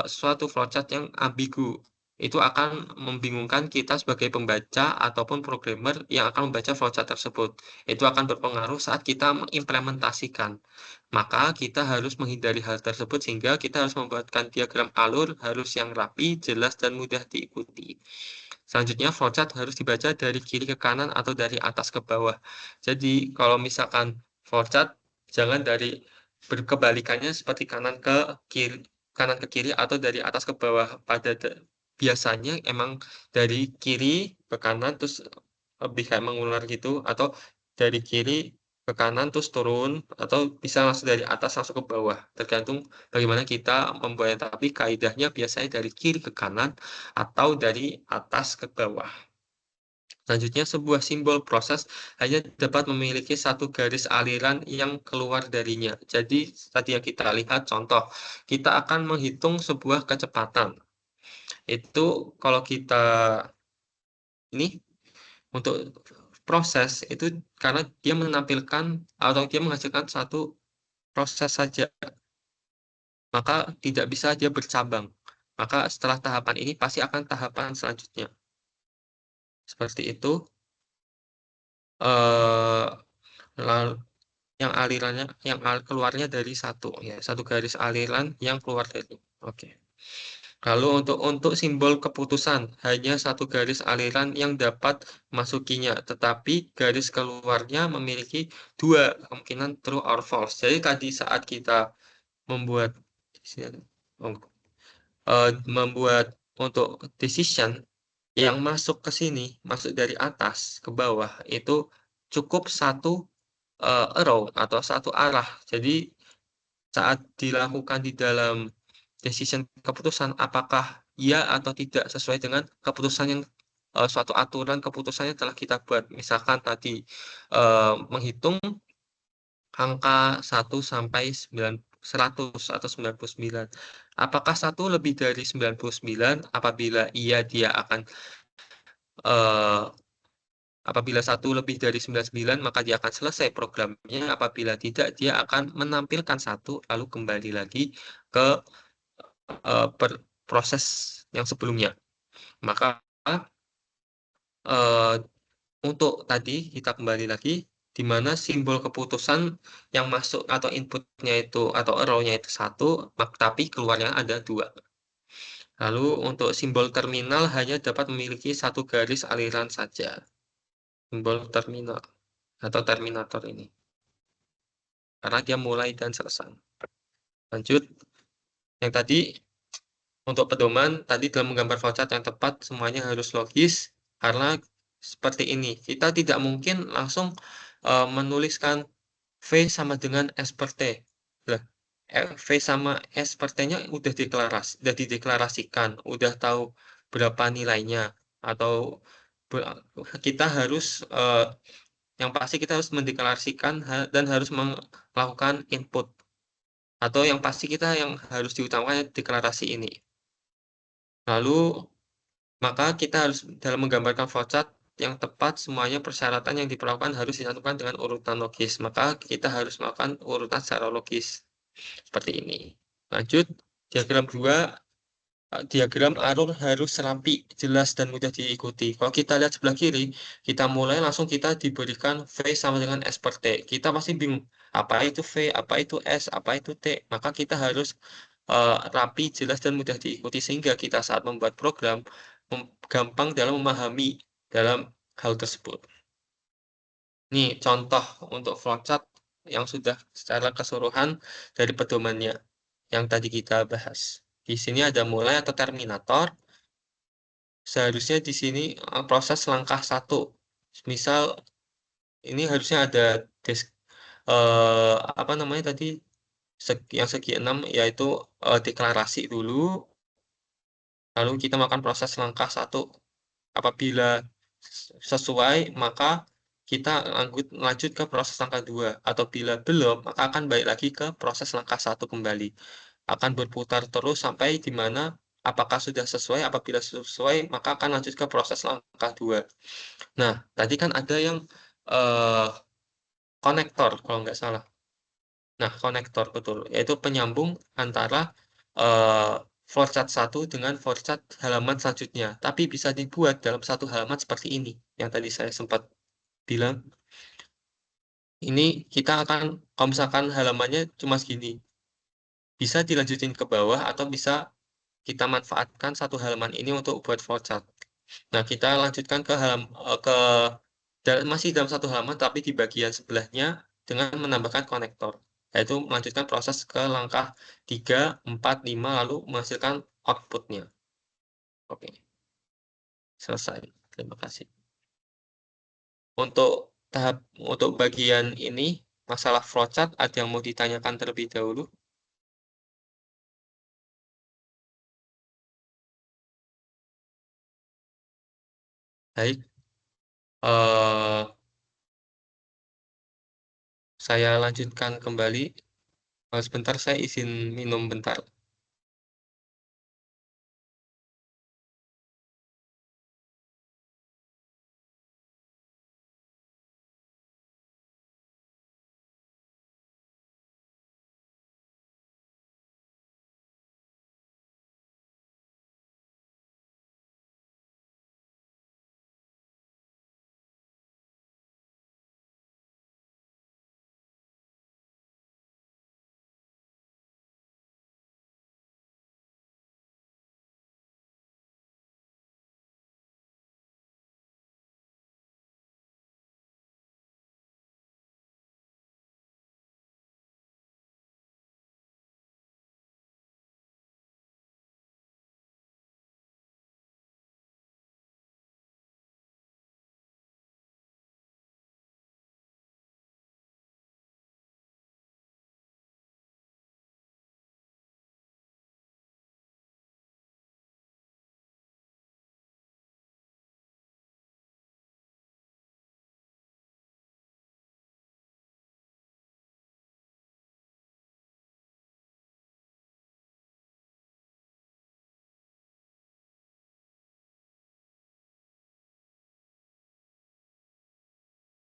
suatu flowchart yang ambigu. Itu akan membingungkan kita sebagai pembaca ataupun programmer yang akan membaca flowchart tersebut. Itu akan berpengaruh saat kita mengimplementasikan. Maka kita harus menghindari hal tersebut, sehingga kita harus membuatkan diagram alur harus yang rapi, jelas, dan mudah diikuti. Selanjutnya, flowchart harus dibaca dari kiri ke kanan atau dari atas ke bawah. Jadi, kalau misalkan flowchart, jangan dari berkebalikannya seperti kanan ke kiri atau dari atas ke bawah. Biasanya emang dari kiri ke kanan terus lebih kayak mengular gitu, atau dari kiri ke kanan terus turun, atau bisa langsung dari atas langsung ke bawah, tergantung bagaimana kita membuatnya, tapi kaidahnya biasanya dari kiri ke kanan atau dari atas ke bawah. Selanjutnya, sebuah simbol proses hanya dapat memiliki satu garis aliran yang keluar darinya. Jadi tadi yang kita lihat contoh, kita akan menghitung sebuah kecepatan. Itu kalau kita ini untuk proses itu, karena dia menampilkan atau dia menghasilkan satu proses saja, maka tidak bisa dia bercabang. Maka setelah tahapan ini pasti akan tahapan selanjutnya. Seperti itu. Lalu yang keluarnya dari satu garis aliran yang keluar dari. Oke. Lalu untuk simbol keputusan, hanya satu garis aliran yang dapat masukinya, tetapi garis keluarnya memiliki dua kemungkinan true or false. Jadi tadi saat kita membuat untuk decision yang masuk ke sini, masuk dari atas ke bawah, itu cukup satu arrow atau satu arah. Jadi saat dilakukan di dalam decision keputusan, apakah ya atau tidak sesuai dengan keputusan yang suatu aturan keputusannya telah kita buat. Misalkan tadi menghitung angka 1 sampai 100 atau 99. Apakah 1 lebih dari 99? Apabila iya, dia akan apabila 1 lebih dari 99, maka dia akan selesai programnya. Apabila tidak, dia akan menampilkan 1 lalu kembali lagi ke proses yang sebelumnya. Maka untuk tadi kita kembali lagi di mana simbol keputusan yang masuk atau inputnya itu atau arrow-nya itu 1, tapi keluarnya ada 2. Lalu untuk simbol terminal hanya dapat memiliki 1 garis aliran saja. Simbol terminal atau terminator ini. Karena dia mulai dan selesai. Lanjut. Yang tadi, untuk pedoman, tadi dalam menggambar flowchart yang tepat, semuanya harus logis. Karena seperti ini, kita tidak mungkin langsung menuliskan V sama dengan S per T. Lah, V sama S per T-nya udah dideklarasikan, udah tahu berapa nilainya, atau kita harus yang pasti kita harus mendeklarasikan dan harus melakukan input, atau yang pasti kita yang harus diutamakan deklarasi ini. Lalu maka kita harus dalam menggambarkan flowchart yang tepat, semuanya persyaratan yang diperlakukan harus disatukan dengan urutan logis. Maka kita harus melakukan urutan secara logis seperti ini. Lanjut, diagram 2. Diagram arrow harus rapi, jelas, dan mudah diikuti. Kalau kita lihat sebelah kiri, kita mulai langsung kita diberikan V sama dengan S per T. Kita pasti bingung, apa itu V, apa itu S, apa itu T. Maka kita harus rapi, jelas, dan mudah diikuti. Sehingga kita saat membuat program, gampang dalam memahami dalam hal tersebut. Ini contoh untuk flowchart yang sudah secara keseluruhan dari pedomannya yang tadi kita bahas. Di sini ada mulai atau terminator. Seharusnya di sini proses langkah 1. Misal ini harusnya ada apa namanya tadi yang segi 6, yaitu deklarasi dulu. Lalu kita melakukan proses langkah 1. Apabila sesuai, maka kita lanjut ke proses langkah 2. Atau bila belum, maka akan balik lagi ke proses langkah 1 kembali. Akan berputar terus sampai di mana apakah sudah sesuai. Apabila sesuai, maka akan lanjut ke proses langkah 2. Nah, tadi kan ada yang konektor, kalau nggak salah. Nah, konektor, betul. Yaitu penyambung antara flowchart 1 dengan flowchart halaman selanjutnya. Tapi bisa dibuat dalam satu halaman seperti ini, yang tadi saya sempat bilang. Ini kita akan, kalau misalkan halamannya cuma segini, bisa dilanjutin ke bawah atau bisa kita manfaatkan satu halaman ini untuk buat flowchart. Nah, kita lanjutkan ke masih dalam satu halaman, tapi di bagian sebelahnya dengan menambahkan konektor. Yaitu melanjutkan proses ke langkah 3, 4, 5, lalu menghasilkan outputnya. Oke. Selesai. Terima kasih. Untuk bagian ini, masalah flowchart, ada yang mau ditanyakan terlebih dahulu? Baik. Saya lanjutkan kembali. Sebentar, saya izin minum bentar.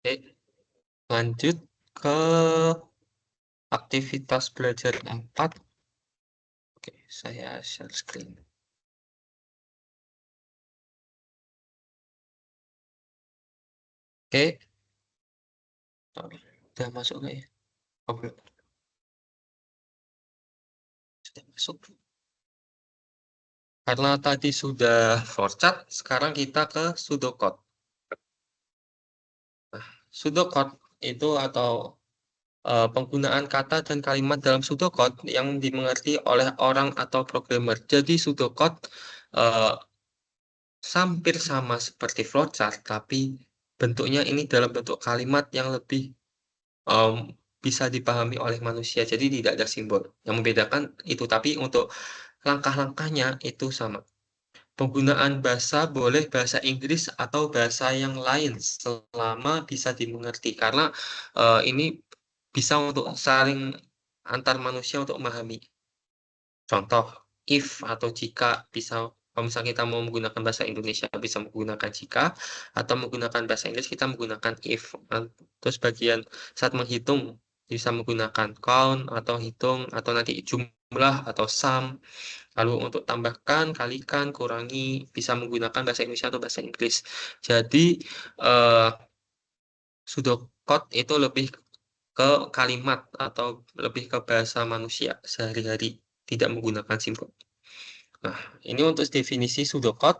Oke, lanjut ke aktivitas belajar 4. Oke, saya share screen. Oke, Udah masuk nggak ya? Oke. Sudah masuk. Karena tadi sudah flowchart, sekarang kita ke pseudocode. Nah, pseudocode itu atau penggunaan kata dan kalimat dalam pseudocode yang dimengerti oleh orang atau programmer. Jadi pseudocode hampir sama seperti flowchart, tapi bentuknya ini dalam bentuk kalimat yang lebih bisa dipahami oleh manusia. Jadi tidak ada simbol. Yang membedakan itu, tapi untuk langkah-langkahnya itu sama. Penggunaan bahasa boleh bahasa Inggris atau bahasa yang lain selama bisa dimengerti. Karena ini bisa untuk saling antar manusia untuk memahami. Contoh, if atau jika bisa, kalau misalnya kita mau menggunakan bahasa Indonesia bisa menggunakan jika, atau menggunakan bahasa Inggris kita menggunakan if. Terus bagian saat menghitung bisa menggunakan count atau hitung atau nanti jumlah atau sum. Lalu untuk tambahkan, kalikan, kurangi bisa menggunakan bahasa Indonesia atau bahasa Inggris. Jadi pseudocode itu lebih ke kalimat atau lebih ke bahasa manusia sehari-hari, tidak menggunakan simbol. Nah, ini untuk definisi pseudocode.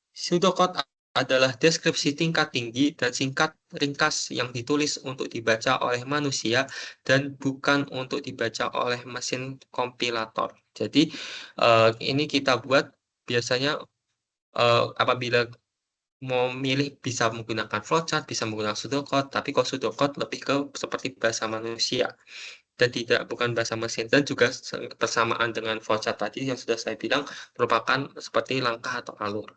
Pseudocode adalah deskripsi tingkat tinggi dan singkat ringkas yang ditulis untuk dibaca oleh manusia dan bukan untuk dibaca oleh mesin kompilator. Jadi ini kita buat biasanya apabila mau milih bisa menggunakan flowchart, bisa menggunakan pseudocode, tapi kalau pseudocode lebih ke seperti bahasa manusia dan bukan bahasa mesin, dan juga bersamaan dengan flowchart tadi yang sudah saya bilang merupakan seperti langkah atau alur.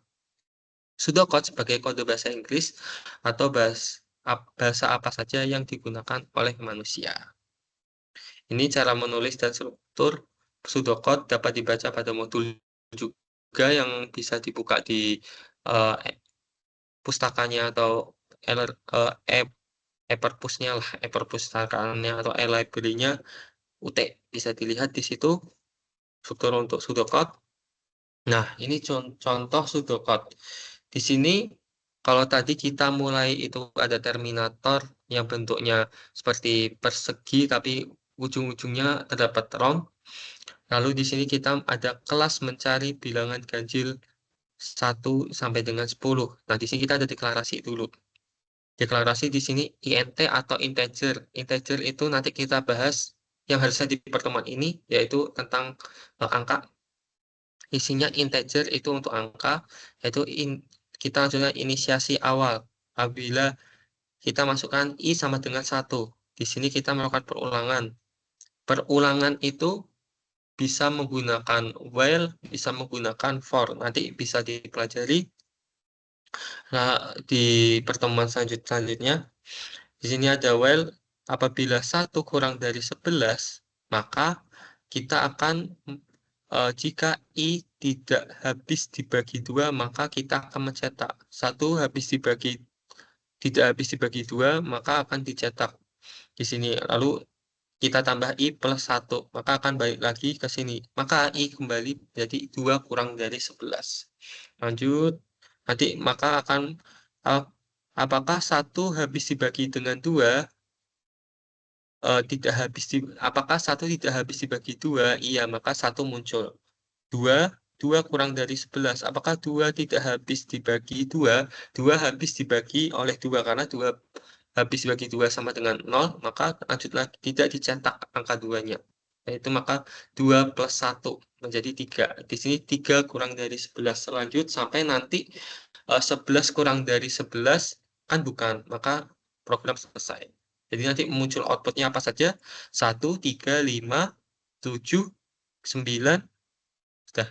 Pseudocode sebagai kode bahasa Inggris atau bahasa apa saja yang digunakan oleh manusia. Ini cara menulis dan struktur pseudocode dapat dibaca pada modul juga yang bisa dibuka di pustakanya atau e-perpusnya lah, e-perpustakaannya atau e-library-nya UT. Bisa dilihat di situ struktur untuk pseudocode. Nah, ini contoh pseudocode. Di sini kalau tadi kita mulai itu ada terminator yang bentuknya seperti persegi tapi ujung-ujungnya terdapat round. Lalu di sini kita ada kelas mencari bilangan ganjil 1 sampai dengan 10. Nah, di sini kita ada deklarasi dulu. Deklarasi di sini int atau integer. Integer itu nanti kita bahas yang harusnya di pertemuan ini, yaitu tentang angka. Isinya integer itu untuk angka, yaitu kita langsungnya inisiasi awal. Apabila kita masukkan i sama dengan 1. Di sini kita melakukan perulangan. Perulangan itu bisa menggunakan while, bisa menggunakan for. Nanti bisa dipelajari di pertemuan selanjutnya. Di sini ada while, apabila 1 kurang dari 11, maka kita akan, jika i tidak habis dibagi 2, maka kita akan mencetak 1 tidak habis dibagi 2, maka akan dicetak di sini. Lalu kita tambah i plus 1, maka akan balik lagi ke sini. Maka i kembali jadi 2 kurang dari 11. Lanjut, nanti maka akan apakah 1 habis dibagi dengan 2 apakah 1 tidak habis dibagi 2? Iya, maka 1 muncul. 2 kurang dari 11. Apakah 2 tidak habis dibagi 2? 2 habis dibagi oleh 2 karena 2 habis dibagi 2 sama dengan 0, maka lanjut lagi tidak dicetak angka 2-nya. Yaitu maka 2 plus 1 menjadi 3. Di sini 3 kurang dari 11. Lanjut sampai nanti 11 kurang dari 11 kan bukan, maka program selesai. Jadi nanti muncul outputnya apa saja? 1, 3, 5, 7, 9, sudah.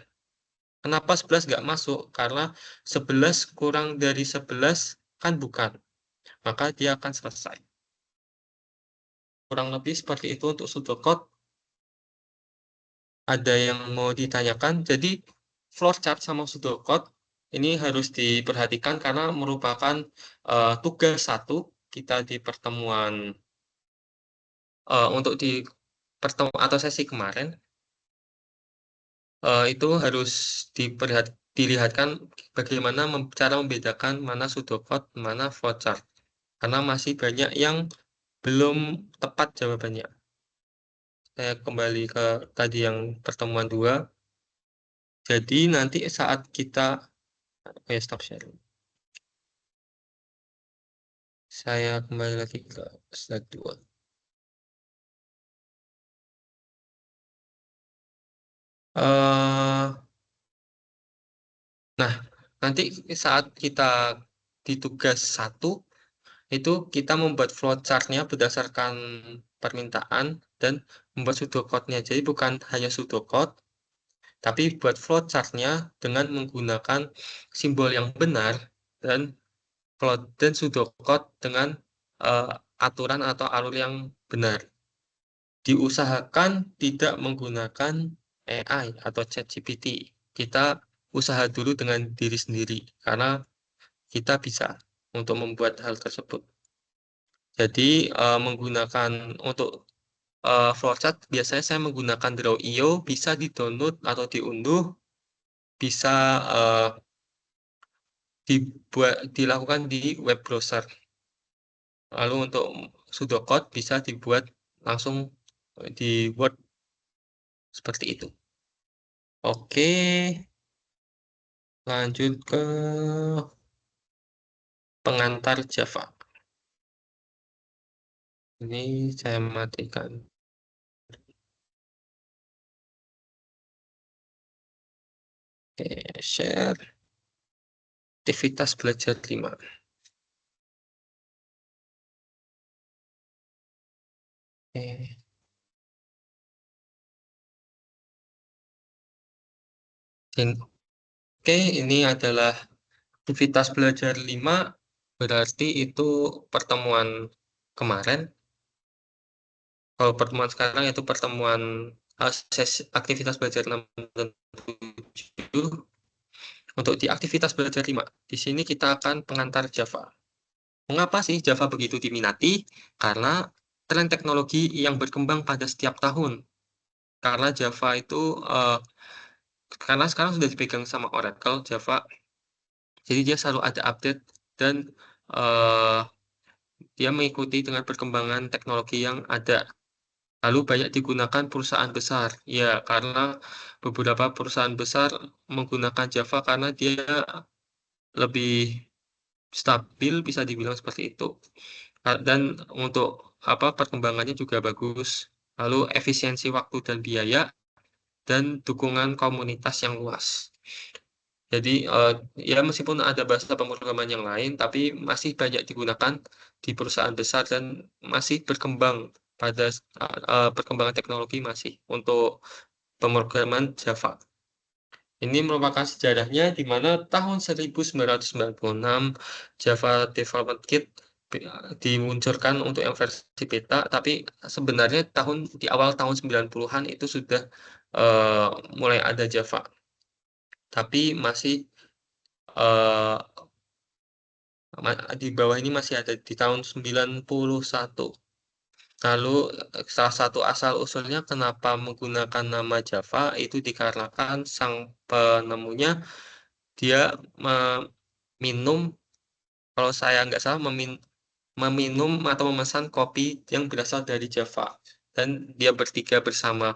Kenapa 11 nggak masuk? Karena 11 kurang dari 11 kan bukan. Maka dia akan selesai. Kurang lebih seperti itu untuk pseudocode. Ada yang mau ditanyakan? Jadi flowchart sama pseudocode ini harus diperhatikan karena merupakan tugas 1 kita di pertemuan untuk di pertemuan atau sesi kemarin. Itu harus dilihatkan bagaimana cara membedakan mana pseudocode, mana flowchart. Karena masih banyak yang belum tepat jawabannya. Saya kembali ke tadi yang pertemuan 2. Jadi nanti saat kita stop sharing. Saya kembali lagi ke slide 2. Nah, nanti saat kita di tugas 1, itu kita membuat flowchart-nya berdasarkan permintaan dan membuat pseudocode-nya. Jadi bukan hanya pseudocode, tapi buat flowchart-nya dengan menggunakan simbol yang benar dan pseudocode dengan aturan atau alur yang benar. Diusahakan tidak menggunakan AI atau ChatGPT. Kita usaha dulu dengan diri sendiri, karena kita bisa untuk membuat hal tersebut. Jadi menggunakan untuk flowchart, biasanya saya menggunakan Draw.io, bisa di-download atau diunduh, bisa dilakukan di web browser. Lalu untuk pseudocode bisa dibuat langsung di Word seperti itu. Oke, lanjut ke pengantar Java. Ini saya matikan. Oke, share. Aktivitas belajar 5. Oke. Oke, ini adalah aktivitas belajar 5, berarti itu pertemuan kemarin. Kalau pertemuan sekarang itu pertemuan aktivitas belajar 6 dan 7. Untuk di aktivitas belajar 5, di sini kita akan pengantar Java. Mengapa sih Java begitu diminati? Karena tren teknologi yang berkembang pada setiap tahun. Karena Java itu, karena sekarang sudah dipegang sama Oracle, Java, jadi dia selalu ada update dan dia mengikuti dengan perkembangan teknologi yang ada. Lalu banyak digunakan perusahaan besar. Ya, karena beberapa perusahaan besar menggunakan Java karena dia lebih stabil, bisa dibilang seperti itu. Dan untuk perkembangannya juga bagus. Lalu efisiensi waktu dan biaya dan dukungan komunitas yang luas. Jadi ya meskipun ada bahasa pemrograman yang lain, tapi masih banyak digunakan di perusahaan besar dan masih berkembang pada perkembangan teknologi masih untuk pemrograman Java. Ini merupakan sejarahnya di mana tahun 1996 Java Development Kit diluncurkan untuk yang versi beta, tapi sebenarnya di awal tahun 90-an itu sudah mulai ada Java. Tapi masih di bawah ini masih ada di tahun 91. Lalu salah satu asal-usulnya kenapa menggunakan nama Java itu dikarenakan sang penemunya dia meminum, kalau saya nggak salah, meminum atau memesan kopi yang berasal dari Java. Dan dia bertiga bersama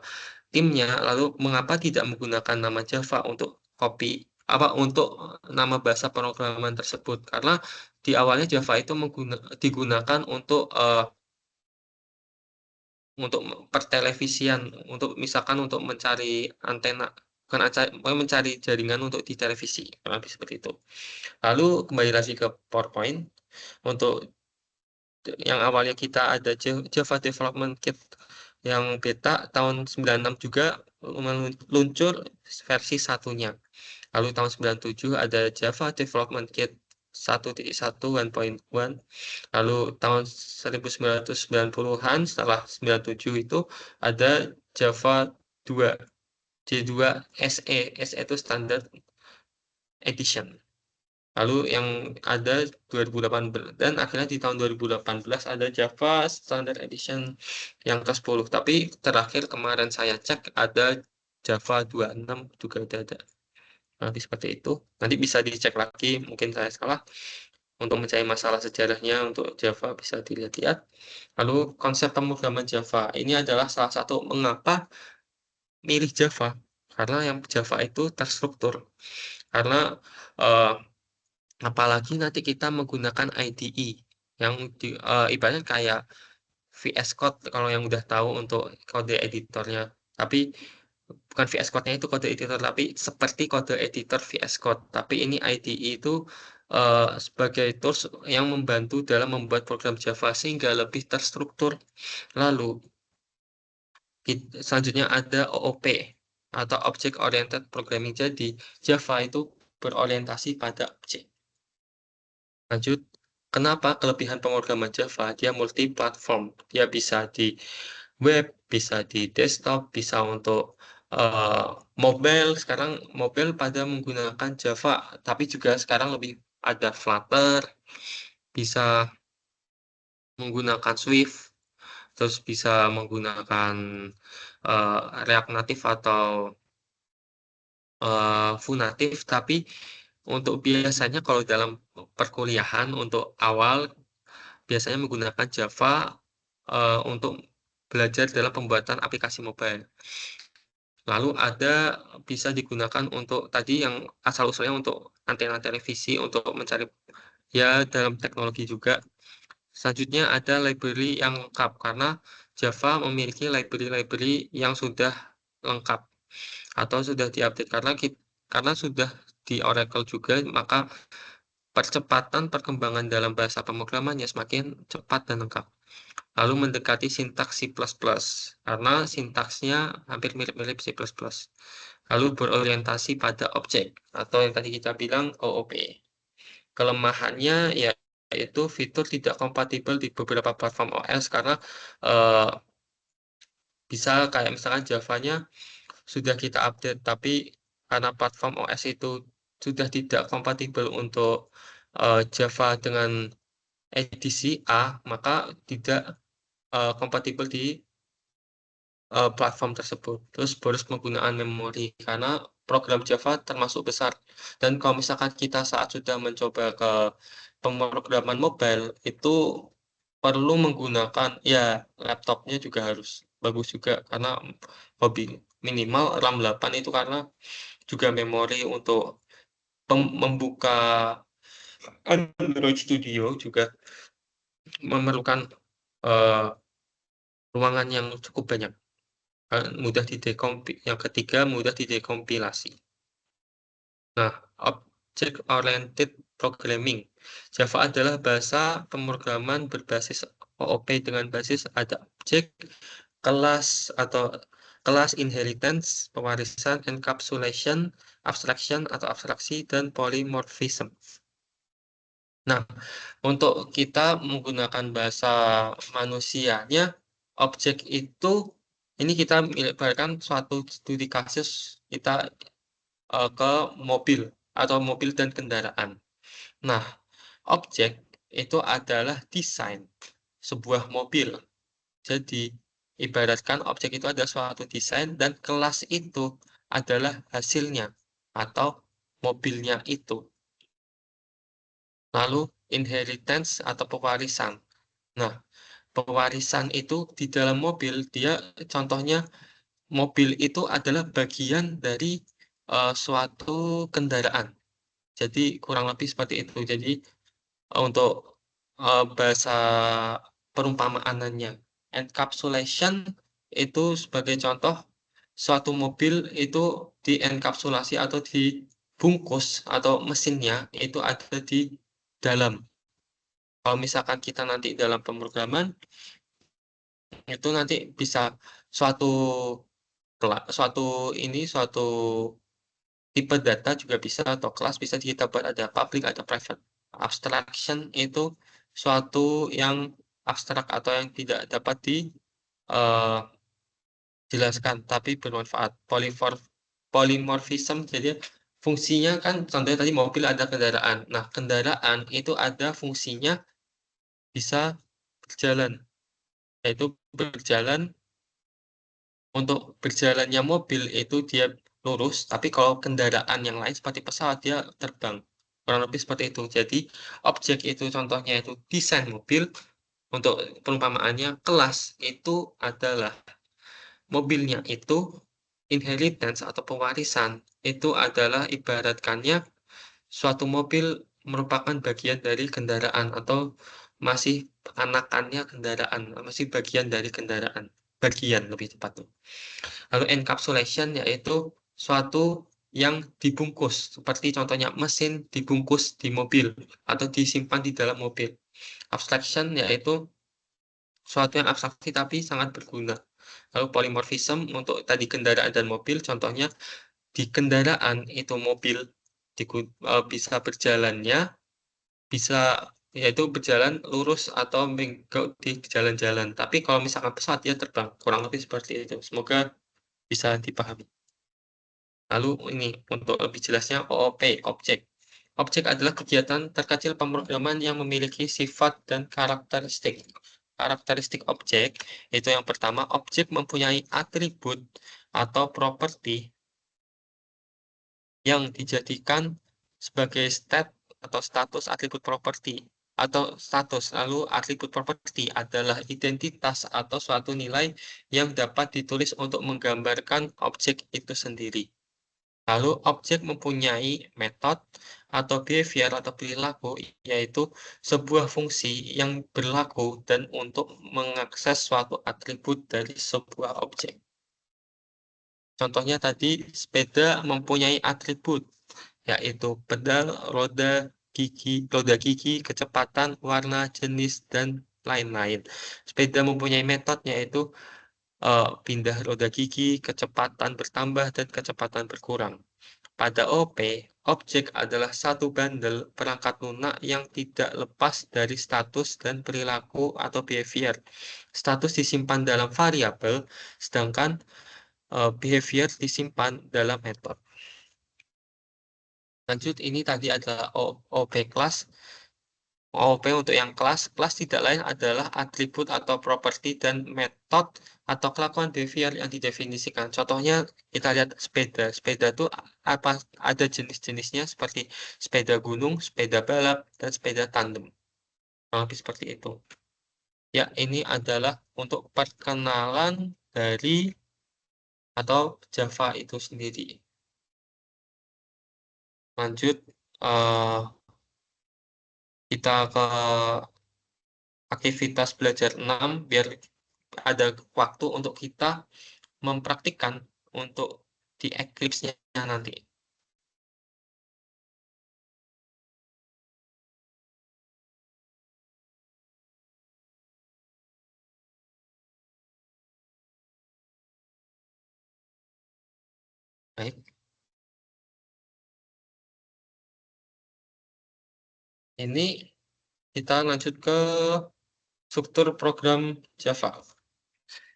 timnya, lalu mengapa tidak menggunakan nama Java untuk kopi, untuk nama bahasa pemrograman tersebut? Karena di awalnya Java itu digunakan untuk pertelevisian, untuk misalkan untuk mencari antena, bukan mencari jaringan untuk di televisi, lebih seperti itu. Lalu kembali lagi ke PowerPoint. Untuk yang awalnya kita ada Java Development Kit yang beta tahun 96 juga meluncur versi satunya. Lalu tahun 97 ada Java Development Kit 1.1 Lalu tahun 1990-an setelah 97 itu ada Java 2 J2 SE. SE itu Standard Edition. Lalu yang ada 2018 dan akhirnya di tahun 2018 ada Java Standard Edition yang ke-10. Tapi terakhir kemarin saya cek ada Java 26 juga ada. Nanti seperti itu. Nanti bisa dicek lagi, mungkin saya salah. Untuk mencari masalah sejarahnya untuk Java bisa dilihat-lihat. Lalu konsep pemrograman Java ini adalah salah satu mengapa milih Java, karena yang Java itu terstruktur. Karena apalagi nanti kita menggunakan IDE yang ibaratnya kayak VS Code kalau yang udah tahu untuk kode editornya. Tapi bukan VS Code-nya itu kode editor, tapi seperti kode editor VS Code. Tapi ini IDE itu sebagai tools yang membantu dalam membuat program Java sehingga lebih terstruktur. Lalu selanjutnya ada OOP atau Object Oriented Programming. Jadi Java itu berorientasi pada objek. Lanjut, kenapa kelebihan pemrograman Java? Dia multi-platform. Dia bisa di web, bisa di desktop, bisa untuk mobile. Sekarang mobile pada menggunakan Java, tapi juga sekarang lebih ada Flutter, bisa menggunakan Swift, terus bisa menggunakan React Native atau full native. Tapi untuk biasanya kalau dalam perkuliahan untuk awal biasanya menggunakan Java untuk belajar dalam pembuatan aplikasi mobile. Lalu ada bisa digunakan untuk tadi yang asal-usulnya untuk antena televisi, untuk mencari ya dalam teknologi juga. Selanjutnya ada library yang lengkap, karena Java memiliki library-library yang sudah lengkap atau sudah diupdate, karena sudah di Oracle juga, maka percepatan perkembangan dalam bahasa pemrogramannya semakin cepat dan lengkap. Lalu mendekati sintaks C++, karena sintaksnya hampir mirip-mirip C++. Lalu berorientasi pada objek, atau yang tadi kita bilang OOP. Kelemahannya yaitu fitur tidak kompatibel di beberapa platform OS, karena bisa kayak misalkan Java-nya sudah kita update, tapi karena platform OS itu sudah tidak kompatibel untuk Java dengan edisi A, maka tidak kompatibel di platform tersebut. Terus boros penggunaan memori, karena program Java termasuk besar. Dan kalau misalkan kita saat sudah mencoba ke pemrograman mobile, itu perlu menggunakan ya laptopnya juga harus bagus juga, karena hobi minimal RAM 8 itu, karena juga memori untuk membuka Android Studio juga memerlukan ruangan yang cukup banyak. Yang ketiga, mudah didekompilasi. Nah, Object Oriented Programming. Java adalah bahasa pemrograman berbasis OOP dengan basis ada objek, kelas atau kelas inheritance, pewarisan, encapsulation, abstraction atau abstraksi, dan polymorphism. Nah, untuk kita menggunakan bahasa manusianya, objek itu, ini kita ibaratkan suatu studi kasus kita ke mobil atau mobil dan kendaraan. Nah, objek itu adalah desain sebuah mobil. Jadi, ibaratkan objek itu ada suatu desain dan kelas itu adalah hasilnya atau mobilnya itu. Lalu, inheritance atau pewarisan. Nah, pewarisan itu di dalam mobil, dia contohnya mobil itu adalah bagian dari suatu kendaraan. Jadi kurang lebih seperti itu. Jadi untuk bahasa perumpamaannya, encapsulation itu sebagai contoh suatu mobil itu dienkapsulasi atau dibungkus atau mesinnya itu ada di dalam. Kalau misalkan kita nanti dalam pemrograman itu nanti bisa suatu tipe data juga bisa, atau kelas bisa kita buat ada public, ada private. Abstraction itu suatu yang abstrak atau yang tidak dapat dijelaskan tapi bermanfaat. Polymorphism, jadi fungsinya kan contohnya tadi mobil ada kendaraan. Nah, kendaraan itu ada fungsinya bisa berjalan, yaitu berjalan. Untuk berjalannya mobil itu dia lurus, tapi kalau kendaraan yang lain seperti pesawat dia terbang. Kurang lebih seperti itu. Jadi, objek itu contohnya itu desain mobil. Untuk perumpamaannya, kelas itu adalah mobilnya itu inheritance atau pewarisan. Itu adalah ibaratkannya suatu mobil merupakan bagian dari kendaraan atau masih anakannya kendaraan, masih bagian dari kendaraan. Bagian lebih tepat tuh. Lalu encapsulation yaitu suatu yang dibungkus, seperti contohnya mesin dibungkus di mobil atau disimpan di dalam mobil. Abstraction yaitu suatu yang abstraksi tapi sangat berguna. Lalu polymorphism untuk tadi kendaraan dan mobil, contohnya di kendaraan itu mobil bisa berjalannya, bisa yaitu berjalan lurus atau bengkok di jalan-jalan. Tapi kalau misalkan pesawat dia terbang, kurang lebih seperti itu. Semoga bisa dipahami. Lalu ini untuk lebih jelasnya OOP, objek. Objek adalah kegiatan terkecil pemrograman yang memiliki sifat dan karakteristik. Karakteristik objek itu yang pertama, objek mempunyai atribut atau properti yang dijadikan sebagai state atau status atribut properti atau status. Lalu atribut properti adalah identitas atau suatu nilai yang dapat ditulis untuk menggambarkan objek itu sendiri. Lalu objek mempunyai metode atau behavior atau perilaku, yaitu sebuah fungsi yang berlaku dan untuk mengakses suatu atribut dari sebuah objek. Contohnya tadi, sepeda mempunyai atribut, yaitu pedal, roda gigi, kecepatan, warna, jenis, dan lain-lain. Sepeda mempunyai metode, yaitu pindah roda gigi, kecepatan bertambah, dan kecepatan berkurang. Pada OP, objek adalah satu bandel perangkat lunak yang tidak lepas dari status dan perilaku atau behavior. Status disimpan dalam variabel, sedangkan behavior disimpan dalam metode. Lanjut, ini tadi adalah OP kelas. OP untuk yang kelas tidak lain adalah atribut atau properti dan metode atau kelakuan behavior yang didefinisikan. Contohnya kita lihat sepeda. Sepeda itu apa? Ada jenis-jenisnya seperti sepeda gunung, sepeda balap, dan sepeda tandem. Lebih seperti itu. Ya, ini adalah untuk perkenalan dari atau Java itu sendiri. Lanjut, kita ke aktivitas belajar 6 biar ada waktu untuk kita mempraktikkan untuk di Eclipse-nya nanti. Baik. Ini kita lanjut ke struktur program Java.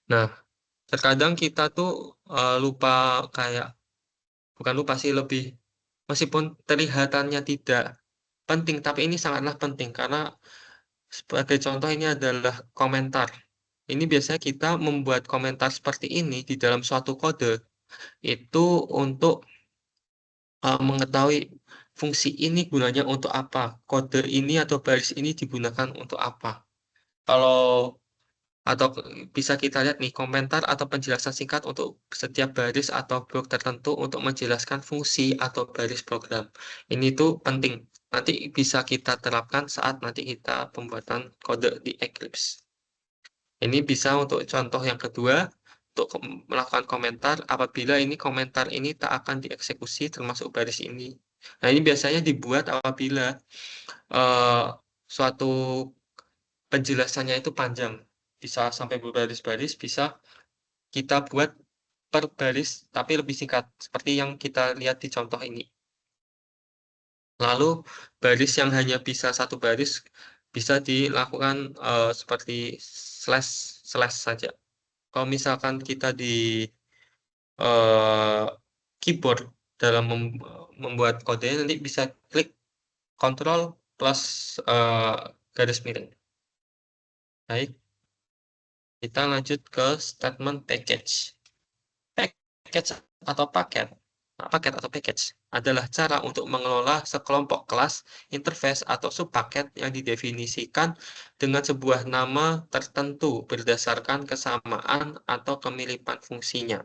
Nah, terkadang kita tuh lupa kayak, bukan lupa sih, lebih, meskipun terlihatannya tidak penting, tapi ini sangatlah penting karena sebagai contoh ini adalah komentar. Ini biasanya kita membuat komentar seperti ini di dalam suatu kode itu untuk mengetahui fungsi ini gunanya untuk apa, kode ini atau baris ini digunakan untuk apa. Atau bisa kita lihat nih, komentar atau penjelasan singkat untuk setiap baris atau blok tertentu untuk menjelaskan fungsi atau baris program. Ini tuh penting. Nanti bisa kita terapkan saat nanti kita pembuatan kode di Eclipse. Ini bisa untuk contoh yang kedua, untuk melakukan komentar apabila ini komentar ini tak akan dieksekusi termasuk baris ini. Nah, ini biasanya dibuat apabila suatu penjelasannya itu panjang, bisa sampai berbaris-baris, bisa kita buat per baris tapi lebih singkat seperti yang kita lihat di contoh ini. Lalu baris yang hanya bisa satu baris bisa dilakukan seperti slash saja. Kalau misalkan kita di keyboard dalam membuat kode, nanti bisa klik Ctrl plus garis miring. Baik, kita lanjut ke statement package. Package atau paket paket atau package adalah cara untuk mengelola sekelompok kelas, interface, atau subpaket yang didefinisikan dengan sebuah nama tertentu berdasarkan kesamaan atau kemiripan fungsinya.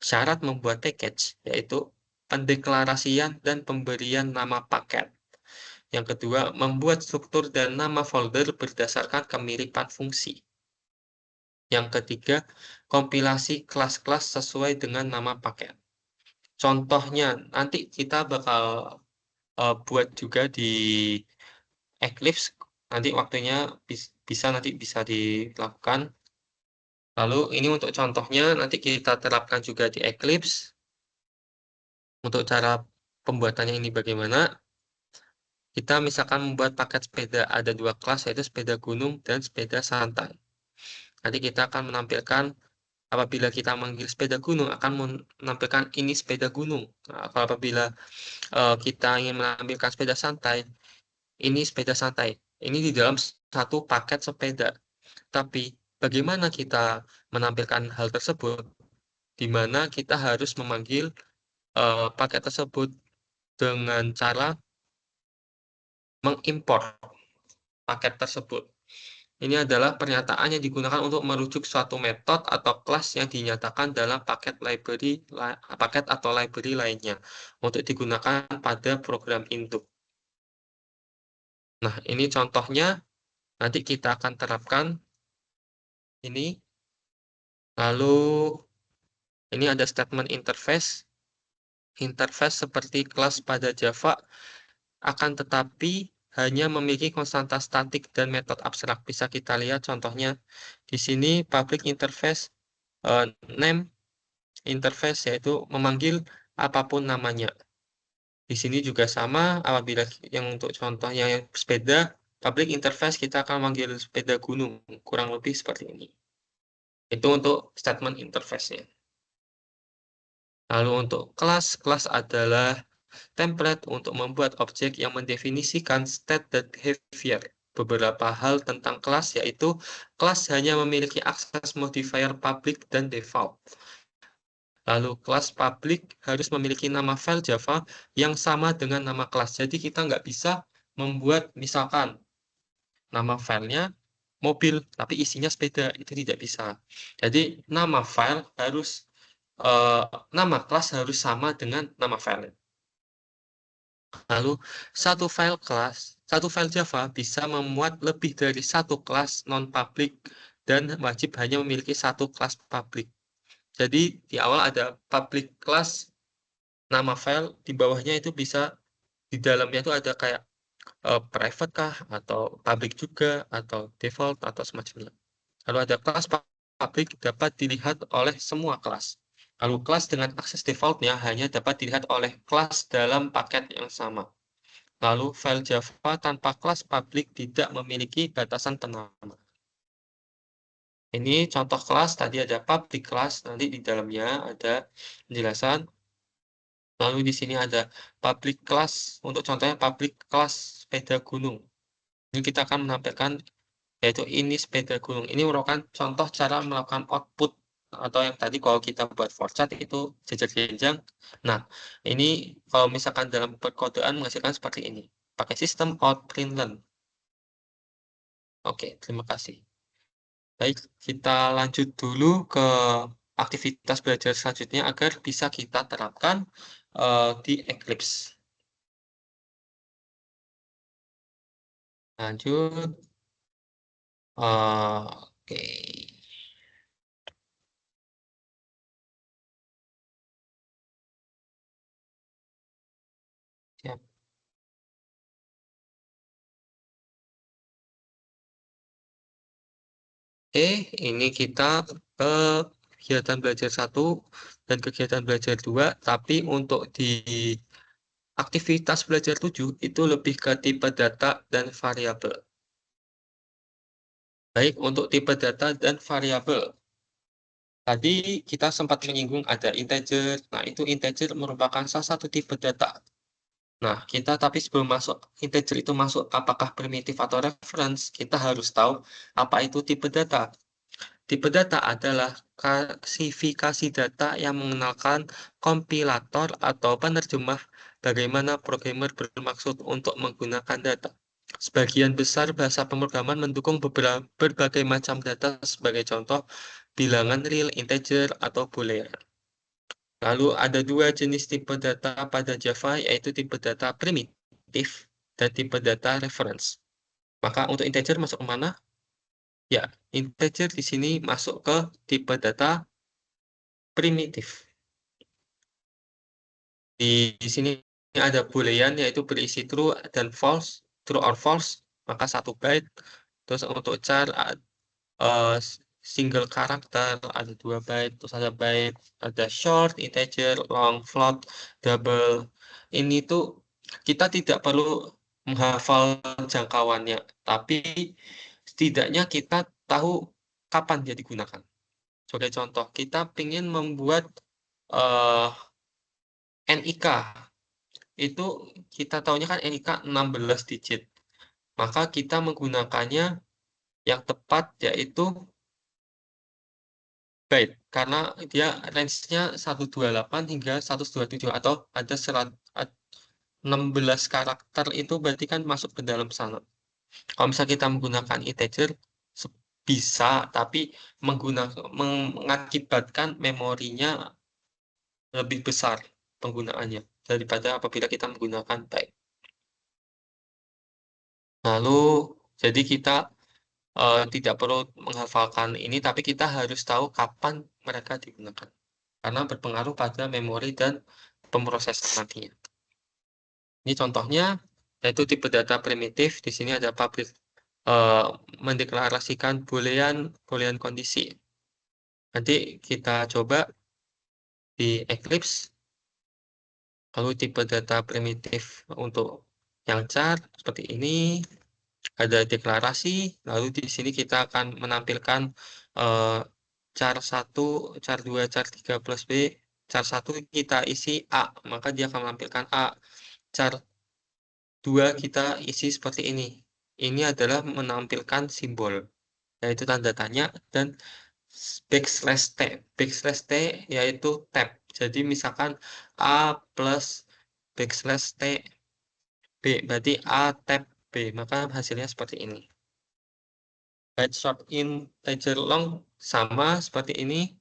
Syarat membuat package yaitu pendeklarasian dan pemberian nama paket. Yang kedua, membuat struktur dan nama folder berdasarkan kemiripan fungsi. Yang ketiga, kompilasi kelas-kelas sesuai dengan nama paket. Contohnya, nanti kita bakal buat juga di Eclipse. Nanti waktunya nanti bisa dilakukan. Lalu ini untuk contohnya nanti kita terapkan juga di Eclipse. Untuk cara pembuatannya ini bagaimana? Kita misalkan membuat paket sepeda, ada 2 kelas yaitu sepeda gunung dan sepeda santai. Nanti kita akan menampilkan apabila kita manggil sepeda gunung akan menampilkan ini sepeda gunung. Nah, kalau apabila kita ingin menampilkan sepeda santai, ini sepeda santai. Ini di dalam satu paket sepeda. Tapi bagaimana kita menampilkan hal tersebut? Di mana kita harus memanggil paket tersebut dengan cara mengimpor paket tersebut. Ini adalah pernyataan yang digunakan untuk merujuk suatu metode atau kelas yang dinyatakan dalam paket atau library lainnya untuk digunakan pada program induk. Nah, ini contohnya. Nanti kita akan terapkan ini. Lalu ini ada statement interface. Interface seperti kelas pada Java akan tetapi hanya memiliki konstanta statik dan metode abstrak. Bisa kita lihat contohnya di sini public interface name interface yaitu memanggil apapun namanya. Di sini juga sama apabila yang untuk contohnya yang sepeda public interface kita akan memanggil sepeda gunung, kurang lebih seperti ini. Itu untuk statement interface-nya. Lalu untuk kelas adalah template untuk membuat objek yang mendefinisikan state dan behavior. Beberapa hal tentang kelas yaitu kelas hanya memiliki akses modifier public dan default. Lalu kelas public harus memiliki nama file Java yang sama dengan nama kelas. Jadi kita nggak bisa membuat misalkan nama filenya mobil tapi isinya sepeda, itu tidak bisa. Jadi nama file harus nama kelas harus sama dengan nama file. Lalu satu file Java bisa memuat lebih dari satu kelas non-public dan wajib hanya memiliki satu kelas public. Jadi di awal ada public class, nama file, di bawahnya itu bisa di dalamnya itu ada kayak private kah, atau public juga, atau default, atau semacamnya. Lalu ada kelas public dapat dilihat oleh semua kelas. Lalu kelas dengan akses defaultnya hanya dapat dilihat oleh kelas dalam paket yang sama. Lalu file Java tanpa kelas public tidak memiliki batasan penamaan. Ini contoh kelas, tadi ada public class, nanti di dalamnya ada penjelasan. Lalu di sini ada public class, untuk contohnya public class sepeda gunung. Ini kita akan menampilkan yaitu ini sepeda gunung. Ini merupakan contoh cara melakukan output atau yang tadi kalau kita buat for chat itu jejer jenjang. Nah, ini kalau misalkan dalam perkodean menghasilkan seperti ini. Pakai sistem out println. Oke, terima kasih. Baik, kita lanjut dulu ke aktivitas belajar selanjutnya agar bisa kita terapkan di Eclipse. Lanjut. Oke. Siap. Ini kita ke kegiatan belajar 1 dan kegiatan belajar 2, tapi untuk di aktivitas belajar 7 itu lebih ke tipe data dan variabel. Baik, untuk tipe data dan variabel. Tadi kita sempat menyinggung ada integer. Nah, itu integer merupakan salah satu tipe data. Nah, tapi sebelum masuk integer itu masuk apakah primitif atau reference, kita harus tahu apa itu tipe data. Tipe data adalah klasifikasi data yang mengenalkan kompilator atau penerjemah bagaimana programmer bermaksud untuk menggunakan data. Sebagian besar bahasa pemrograman mendukung berbagai macam data, sebagai contoh bilangan real, integer, atau boolean. Lalu ada dua jenis tipe data pada Java, yaitu tipe data primitif dan tipe data reference. Maka untuk integer masuk ke mana? Ya, integer di sini masuk ke tipe data primitif. Di sini ada boolean, yaitu berisi true dan false, true or false, maka 1 byte. Terus untuk char single karakter ada 2 byte, terus ada byte, ada short, integer, long, float, double. Ini tuh kita tidak perlu menghafal jangkauannya, tapi setidaknya kita tahu kapan dia digunakan. Sebagai contoh, kita ingin membuat NIK. Itu kita tahunya kan NIK 16 digit. Maka kita menggunakannya yang tepat yaitu byte, karena dia range-nya 128 hingga 127, atau ada 16 karakter, itu berarti kan masuk ke dalam sana. Kalau misalnya kita menggunakan integer, bisa, tapi mengakibatkan memorinya lebih besar penggunaannya daripada apabila kita menggunakan byte. Lalu, jadi kita tidak perlu menghafalkan ini, tapi kita harus tahu kapan mereka digunakan, karena berpengaruh pada memori dan pemrosesan nantinya. Ini contohnya, yaitu tipe data primitif. Di sini ada public, mendeklarasikan boolean kondisi. Nanti kita coba di Eclipse. Lalu tipe data primitif untuk yang char seperti ini. Ada deklarasi, lalu di sini kita akan menampilkan char 1, char 2, char 3 plus B. Char 1 kita isi A, maka dia akan menampilkan A. Char 2 kita isi seperti ini. Ini adalah menampilkan simbol, yaitu tanda tanya, dan backslash T. Backslash T yaitu tab. Jadi misalkan A plus backslash T B, berarti A tab B, maka hasilnya seperti ini. Byte short, integer, long sama seperti ini.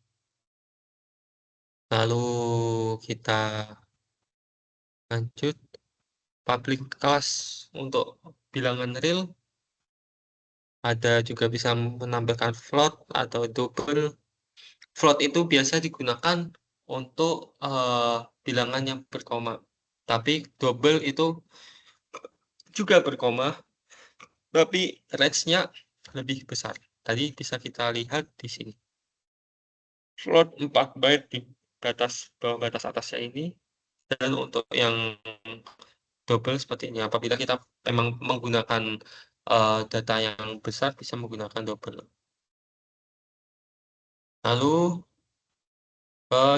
Lalu kita lanjut. Public class untuk bilangan real. Ada juga bisa menampilkan float atau double. Float itu biasa digunakan untuk bilangan yang berkoma. Tapi double itu juga berkoma, tapi range-nya lebih besar. Tadi bisa kita lihat di sini. Float 4 byte di bawah batas atasnya ini. Dan untuk yang double seperti ini, apabila kita memang menggunakan data yang besar, bisa menggunakan double. Lalu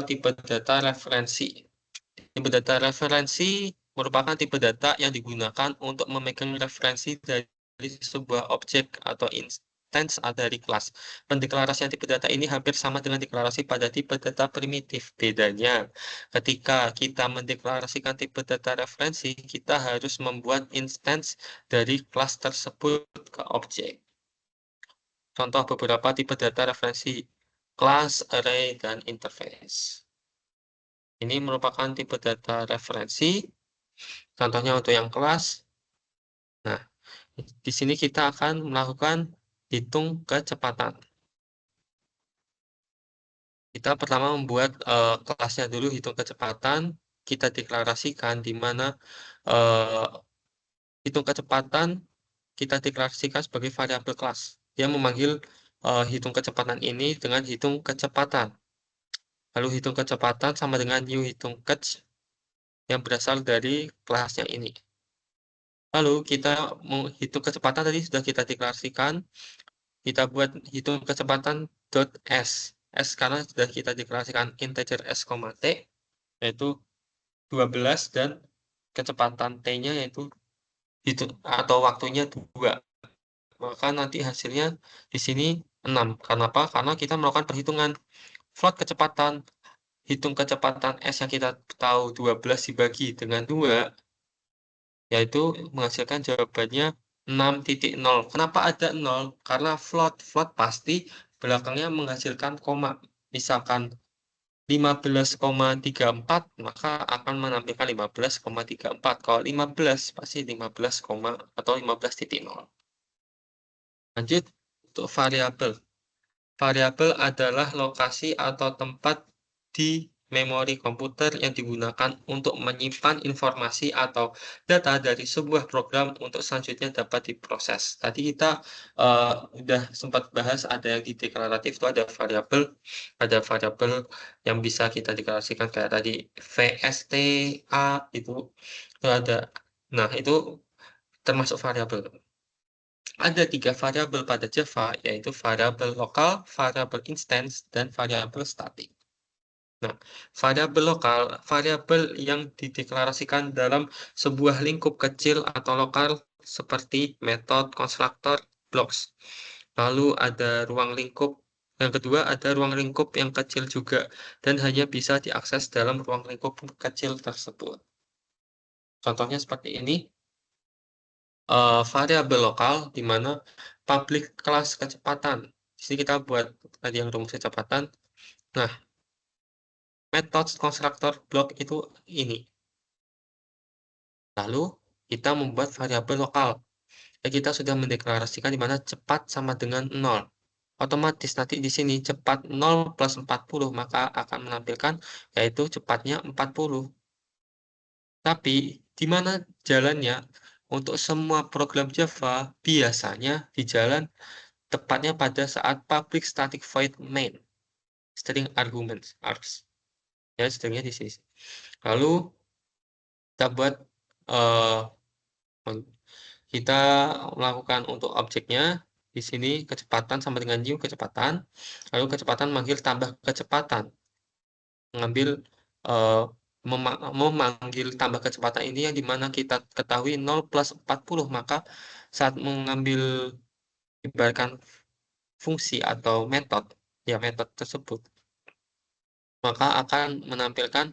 tipe data referensi. Tipe data referensi merupakan tipe data yang digunakan untuk memegang referensi dari sebuah objek atau instance dari kelas. Pendeklarasian tipe data ini hampir sama dengan deklarasi pada tipe data primitif. Bedanya, ketika kita mendeklarasikan tipe data referensi, kita harus membuat instance dari kelas tersebut ke objek. Contoh beberapa tipe data referensi: kelas, array, dan interface. Ini merupakan tipe data referensi. Contohnya untuk yang kelas. Nah, di sini kita akan melakukan hitung kecepatan. Kita pertama membuat kelasnya dulu, hitung kecepatan. Kita deklarasikan di mana hitung kecepatan kita deklarasikan sebagai variabel kelas. Dia memanggil hitung kecepatan ini dengan hitung kecepatan. Lalu hitung kecepatan sama dengan new hitung kec yang berasal dari kelasnya ini. Lalu kita menghitung kecepatan tadi sudah kita deklarasikan. Kita buat hitung kecepatan .s. S karena sudah kita deklarasikan integer s, t, yaitu 12, dan kecepatan t-nya yaitu atau waktunya 2. Maka nanti hasilnya di sini 6. Kenapa? Karena kita melakukan perhitungan float kecepatan, hitung kecepatan S yang kita tahu 12 dibagi dengan 2, yaitu menghasilkan jawabannya 6.0. Kenapa ada 0? Karena float pasti belakangnya menghasilkan koma. Misalkan 15,34, maka akan menampilkan 15,34. Kalau 15, pasti 15, atau 15.0. Lanjut untuk variabel. Variabel adalah lokasi atau tempat di memori komputer yang digunakan untuk menyimpan informasi atau data dari sebuah program untuk selanjutnya dapat diproses. Tadi kita udah sempat bahas ada yang di deklaratif, itu ada variabel yang bisa kita deklarasikan kayak tadi VST A itu ada. Nah, itu termasuk variabel. Ada 3 variabel pada Java, yaitu variabel lokal, variabel instance, dan variabel statik. Nah, variabel lokal, variabel yang dideklarasikan dalam sebuah lingkup kecil atau lokal seperti metode, konstruktor, blocks. Lalu ada ruang lingkup. Yang kedua, ada ruang lingkup yang kecil juga, dan hanya bisa diakses dalam ruang lingkup kecil tersebut. Contohnya seperti ini. Variabel lokal di mana public class kecepatan. Di sini kita buat tadi yang rumus kecepatan. Nah, metode konstruktor blok itu ini. Lalu kita membuat variabel lokal. Kita sudah mendeklarasikan di mana cepat sama dengan 0. Otomatis nanti di sini cepat 0 plus 40, maka akan menampilkan yaitu cepatnya 40. Tapi di mana jalannya? Untuk semua program Java biasanya di jalan tepatnya pada saat public static void main string arguments args, ya, stringnya di sini. Lalu kita buat kita melakukan untuk objeknya di sini kecepatan sama dengan new kecepatan, lalu kecepatan manggil tambah kecepatan, mengambil memanggil tambah kecepatan ini yang dimana kita ketahui 0 plus 40, maka saat mengambil ibaratkan fungsi atau metode tersebut, maka akan menampilkan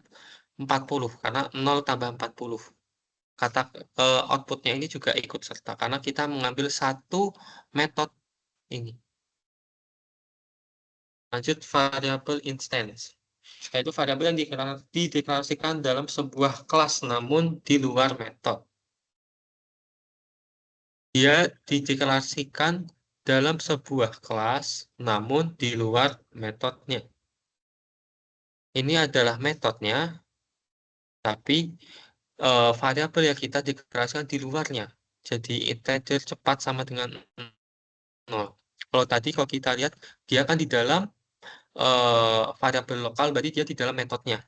40 karena 0 tambah 40. Kata outputnya ini juga ikut serta karena kita mengambil satu metode ini. Lanjut variabel instance. Yaitu variabel yang dideklarasikan dalam sebuah kelas namun di luar metode. Dia dideklarasikan dalam sebuah kelas namun di luar metodenya. Ini adalah metodenya, tapi variabel yang kita deklarasikan di luarnya. Jadi integer cepat sama dengan 0. Kalau tadi kalau kita lihat dia kan di dalam variabel lokal, berarti dia di dalam metodenya.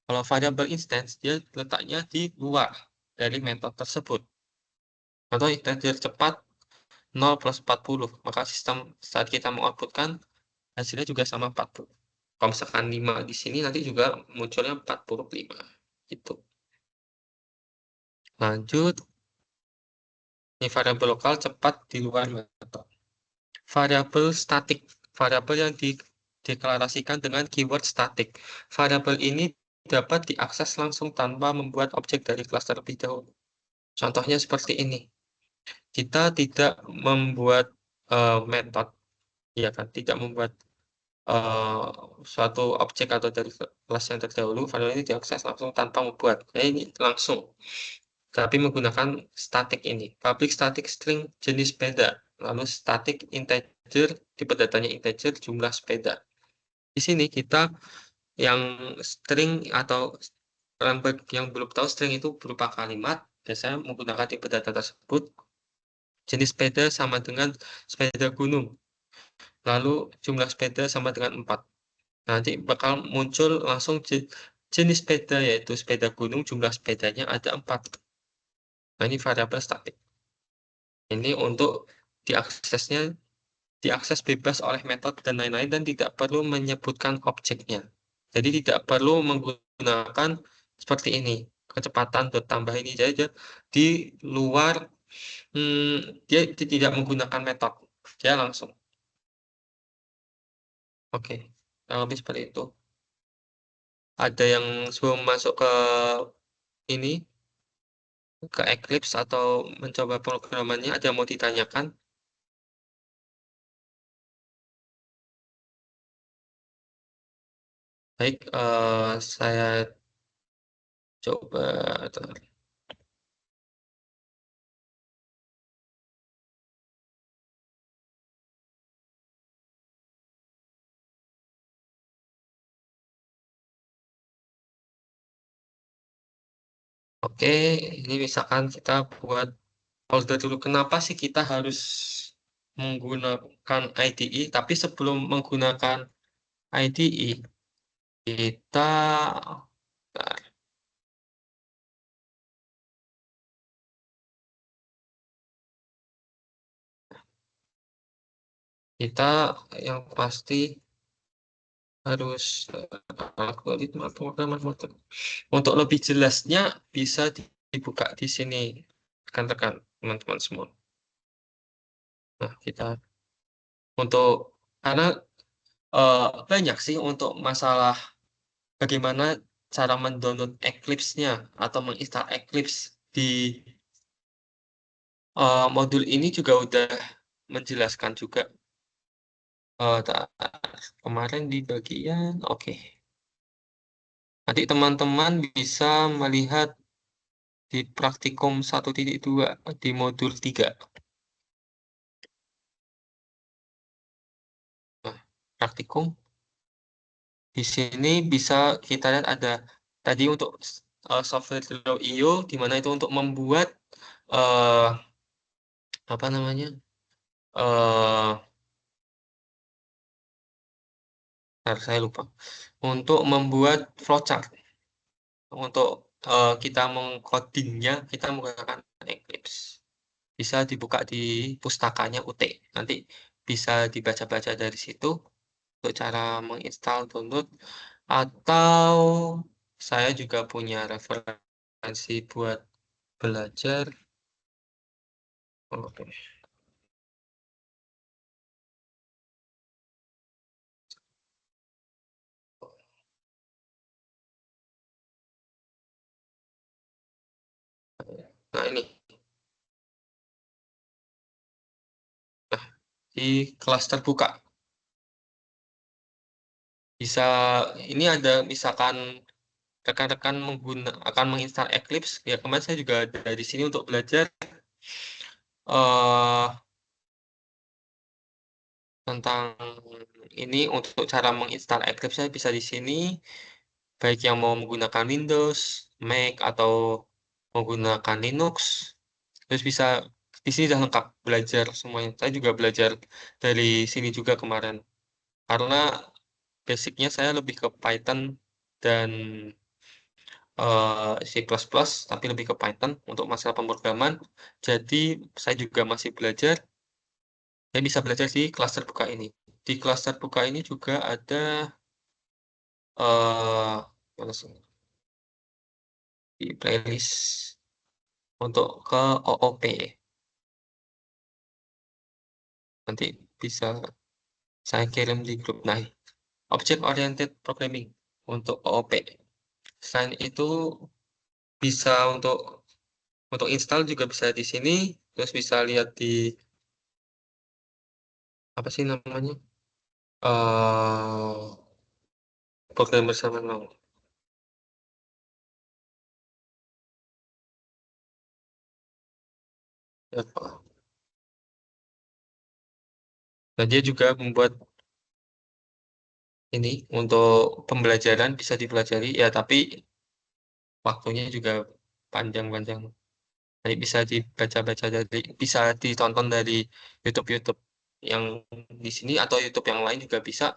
Kalau variabel instance dia letaknya di luar dari metode tersebut. Atau integer cepat 0 plus 40, maka sistem saat kita mengoutputkan hasilnya juga sama 40. Kalau misalkan 5 di sini nanti juga munculnya 45 gitu. Lanjut, ini variabel lokal cepat di luar metode. Variabel statik, variabel yang dideklarasikan dengan keyword statik. Variabel ini dapat diakses langsung tanpa membuat objek dari kelas terlebih dahulu. Contohnya seperti ini. Kita tidak membuat metode, ya kan? Tidak membuat suatu objek atau dari kelas yang terdahulu, variabel ini diakses langsung tanpa membuat. Ya, ini langsung. Tapi menggunakan static ini. Public static string jenis sepeda. Lalu static integer, tipe datanya integer, jumlah sepeda. Di sini kita yang string atau yang belum tahu string itu berupa kalimat, biasanya menggunakan tipe data tersebut. Jenis sepeda sama dengan sepeda gunung. Lalu jumlah sepeda sama dengan 4. Nanti bakal muncul langsung jenis sepeda, yaitu sepeda gunung, jumlah sepedanya ada 4. Nah, ini variabel statik. Ini untuk diakses bebas oleh metode dan lain-lain dan tidak perlu menyebutkan objeknya. Jadi tidak perlu menggunakan seperti ini, kecepatan tambah ini saja di luar, dia tidak menggunakan metode, dia langsung. Oke, kurang lebih seperti itu. Ada yang sebelum masuk ke ini, ke Eclipse atau mencoba programannya, ada yang mau ditanyakan? Baik, saya coba. Oke, ini misalkan kita buat folder dulu. Kenapa sih kita harus menggunakan IDE? Tapi sebelum menggunakan IDE, kita bentar, kita yang pasti harus algoritma pemrograman motor. Untuk lebih jelasnya bisa dibuka di sini, rekan-rekan, teman-teman semua. Nah, kita untuk karena banyak sih untuk masalah bagaimana cara mendownload Eclipse-nya atau menginstal Eclipse di modul ini juga udah menjelaskan juga kemarin di bagian oke. Nanti teman-teman bisa melihat di praktikum 1.2 di modul 3. Nah, praktikum di sini bisa kita lihat ada tadi untuk software IO di mana itu untuk membuat eh apa namanya? Saya lupa. Untuk membuat flowchart. Untuk kita mengcodingnya, kita menggunakan Eclipse. Bisa dibuka di pustakanya UT. Nanti bisa dibaca-baca dari situ untuk cara menginstal, download. Atau saya juga punya referensi buat belajar. Oke. Nah ini, di kelas terbuka. Bisa, ini ada misalkan rekan-rekan akan menginstal Eclipse, ya kemarin saya juga ada di sini untuk belajar eh tentang ini untuk cara menginstal Eclipse bisa di sini, baik yang mau menggunakan Windows, Mac atau menggunakan Linux, terus bisa di sini sudah lengkap belajar semuanya. Saya juga belajar dari sini juga kemarin, karena basicnya saya lebih ke Python dan C++, tapi lebih ke Python untuk masalah pemrograman. Jadi saya juga masih belajar. Saya bisa belajar di kelas terbuka ini. Di kelas terbuka ini juga ada mana sih? Di playlist untuk ke OOP. Nanti bisa saya kirim di grup. Nah, Object Oriented Programming untuk OOP. Selain itu bisa untuk install juga bisa di sini. Terus bisa lihat di apa sih namanya? eh program bersama mau. Ya, Pak. Nah, dia juga membuat ini untuk pembelajaran bisa dipelajari ya, tapi waktunya juga panjang-panjang. Jadi bisa dibaca-baca dari, bisa ditonton dari YouTube yang di sini atau YouTube yang lain juga bisa.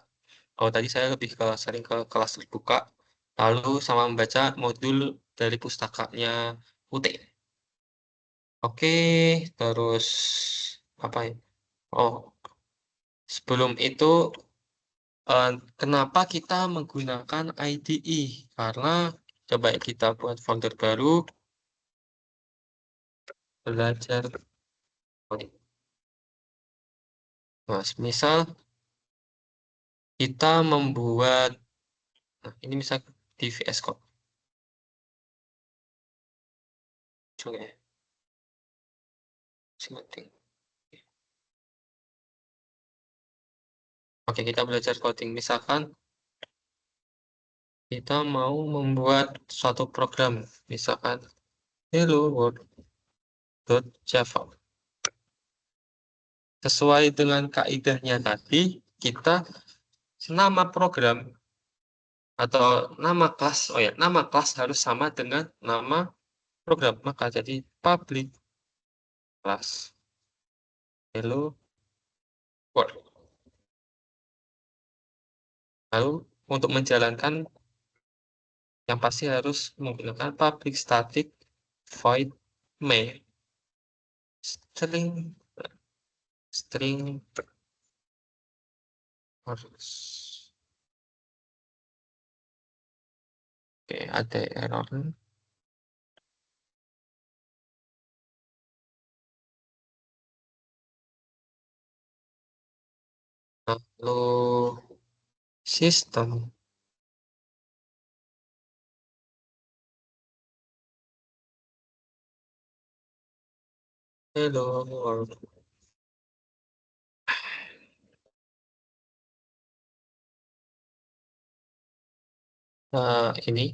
Kalau tadi saya lebih ke sering ke kelas terbuka, lalu sama membaca modul dari pustakanya UT. Oke, terus apa ya? Oh, sebelum itu kenapa kita menggunakan IDE? Karena coba kita buat folder baru, belajar. Nah, misal kita membuat, nah ini bisa di VS Code. Coba ya. Sementing. Oke, kita belajar coding. Misalkan kita mau membuat suatu program, misalkan hello world.java. Sesuai dengan kaidahnya tadi, kita nama program atau nama kelas, nama kelas harus sama dengan nama program. Maka jadi public class hello world. Lalu untuk menjalankan yang pasti harus menggunakan public static void main string harus. Oke, ada error. Lalu sistem hello world. Nah, ini.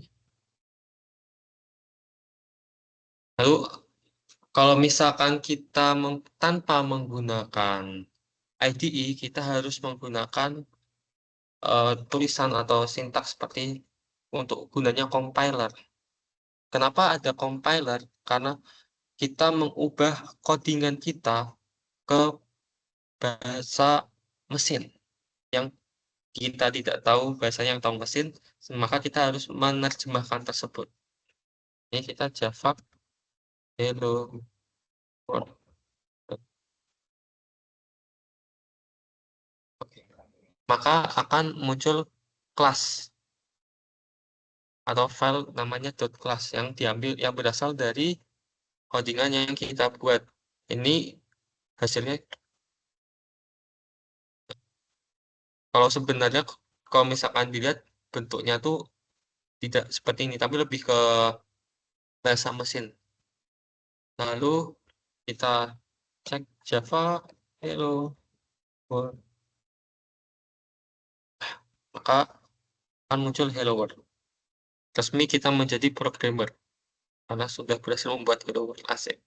Lalu kalau misalkan kita tanpa menggunakan IDE, kita harus menggunakan tulisan atau sintaks seperti untuk gunanya compiler. Kenapa ada compiler? Karena kita mengubah codingan kita ke bahasa mesin yang kita tidak tahu bahasanya yang tahu mesin, maka kita harus menerjemahkan tersebut. Ini kita Java hello world. Oke. Maka akan muncul kelas atau file namanya .class yang berasal dari codingan yang kita buat. Ini hasilnya kalau sebenarnya kalau misalkan dilihat bentuknya tuh tidak seperti ini, tapi lebih ke bahasa mesin. Lalu kita cek Java hello world, maka akan muncul hello world. Resmi kita menjadi programmer karena sudah berhasil membuat hello world asik.